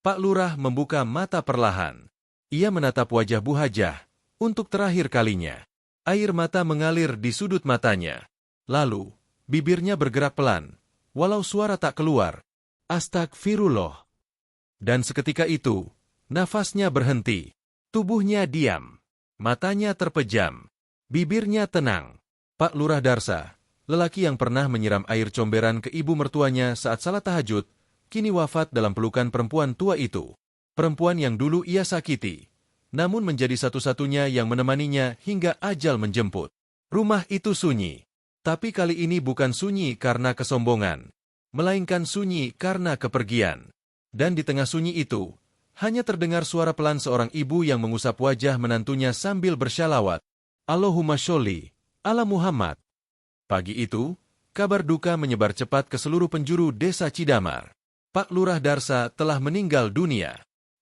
Pak Lurah membuka mata perlahan. Ia menatap wajah Bu Hajah untuk terakhir kalinya. Air mata mengalir di sudut matanya. Lalu, bibirnya bergerak pelan, walau suara tak keluar. "Astagfirullah." Dan seketika itu, nafasnya berhenti. Tubuhnya diam. Matanya terpejam. Bibirnya tenang. Pak Lurah Darsa, lelaki yang pernah menyiram air comberan ke ibu mertuanya saat salat tahajud, kini wafat dalam pelukan perempuan tua itu. Perempuan yang dulu ia sakiti, namun menjadi satu-satunya yang menemaninya hingga ajal menjemput. Rumah itu sunyi, tapi kali ini bukan sunyi karena kesombongan, melainkan sunyi karena kepergian. Dan di tengah sunyi itu, hanya terdengar suara pelan seorang ibu yang mengusap wajah menantunya sambil bersyalawat. "Allahumma sholli ala Muhammad." Pagi itu, kabar duka menyebar cepat ke seluruh penjuru desa Cidamar. Pak Lurah Darsa telah meninggal dunia.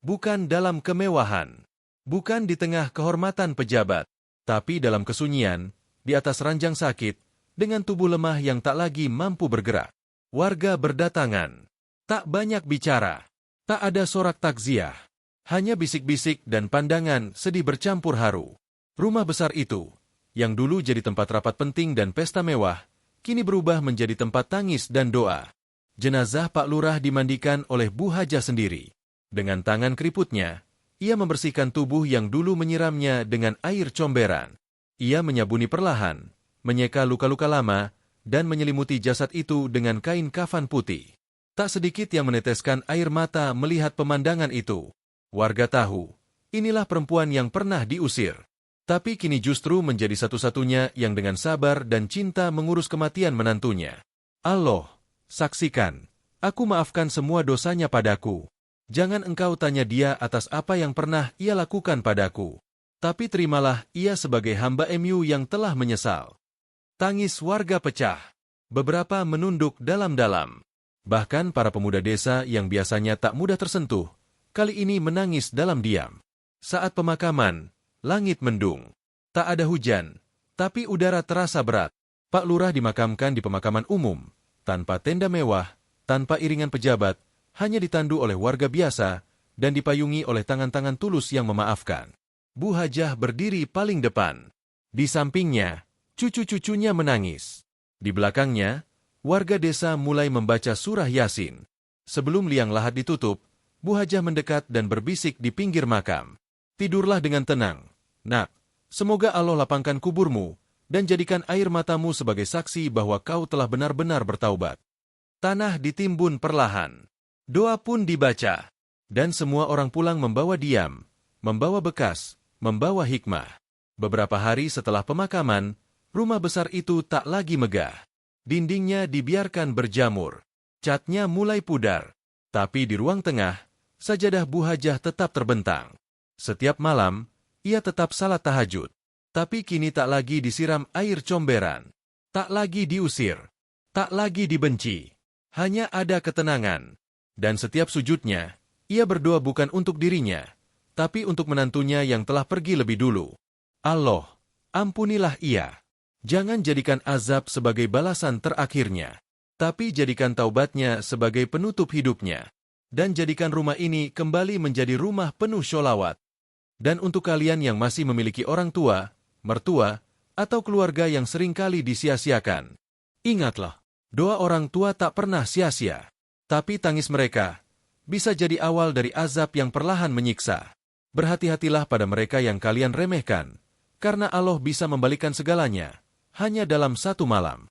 Bukan dalam kemewahan, bukan di tengah kehormatan pejabat, tapi dalam kesunyian, di atas ranjang sakit, dengan tubuh lemah yang tak lagi mampu bergerak. Warga berdatangan. Tak banyak bicara. Tak ada sorak takziah. Hanya bisik-bisik dan pandangan sedih bercampur haru. Rumah besar itu, yang dulu jadi tempat rapat penting dan pesta mewah, kini berubah menjadi tempat tangis dan doa. Jenazah Pak Lurah dimandikan oleh Bu Hajah sendiri. Dengan tangan keriputnya, ia membersihkan tubuh yang dulu menyiramnya dengan air comberan. Ia menyabuni perlahan, menyeka luka-luka lama, dan menyelimuti jasad itu dengan kain kafan putih. Tak sedikit yang meneteskan air mata melihat pemandangan itu. Warga tahu, inilah perempuan yang pernah diusir. Tapi kini justru menjadi satu-satunya yang dengan sabar dan cinta mengurus kematian menantunya. "Allah, saksikan, aku maafkan semua dosanya padaku. Jangan engkau tanya dia atas apa yang pernah ia lakukan padaku. Tapi terimalah ia sebagai hamba MU yang telah menyesal." Tangis warga pecah. Beberapa menunduk dalam-dalam. Bahkan para pemuda desa yang biasanya tak mudah tersentuh, kali ini menangis dalam diam. Saat pemakaman, langit mendung. Tak ada hujan, tapi udara terasa berat. Pak Lurah dimakamkan di pemakaman umum, tanpa tenda mewah, tanpa iringan pejabat, hanya ditandu oleh warga biasa dan dipayungi oleh tangan-tangan tulus yang memaafkan. Bu Hajah berdiri paling depan. Di sampingnya, cucu-cucunya menangis. Di belakangnya, warga desa mulai membaca surah Yasin. Sebelum liang lahat ditutup, Bu Hajah mendekat dan berbisik di pinggir makam. Tidurlah dengan tenang. Nak, semoga Allah lapangkan kuburmu dan jadikan air matamu sebagai saksi bahwa kau telah benar-benar bertaubat. Tanah ditimbun perlahan. Doa pun dibaca. Dan semua orang pulang membawa diam, membawa bekas, membawa hikmah. Beberapa hari setelah pemakaman, rumah besar itu tak lagi megah. Dindingnya dibiarkan berjamur. Catnya mulai pudar. Tapi di ruang tengah, sajadah Bu Hajah tetap terbentang. Setiap malam, ia tetap salat tahajud. Tapi kini tak lagi disiram air comberan. Tak lagi diusir. Tak lagi dibenci. Hanya ada ketenangan. Dan setiap sujudnya, ia berdoa bukan untuk dirinya, tapi untuk menantunya yang telah pergi lebih dulu. Allah, ampunilah ia. Jangan jadikan azab sebagai balasan terakhirnya, tapi jadikan taubatnya sebagai penutup hidupnya. Dan jadikan rumah ini kembali menjadi rumah penuh sholawat. Dan untuk kalian yang masih memiliki orang tua, mertua, atau keluarga yang seringkali disia-siakan, ingatlah, doa orang tua tak pernah sia-sia. Tapi tangis mereka bisa jadi awal dari azab yang perlahan menyiksa. Berhati-hatilah pada mereka yang kalian remehkan, karena Allah bisa membalikan segalanya hanya dalam satu malam.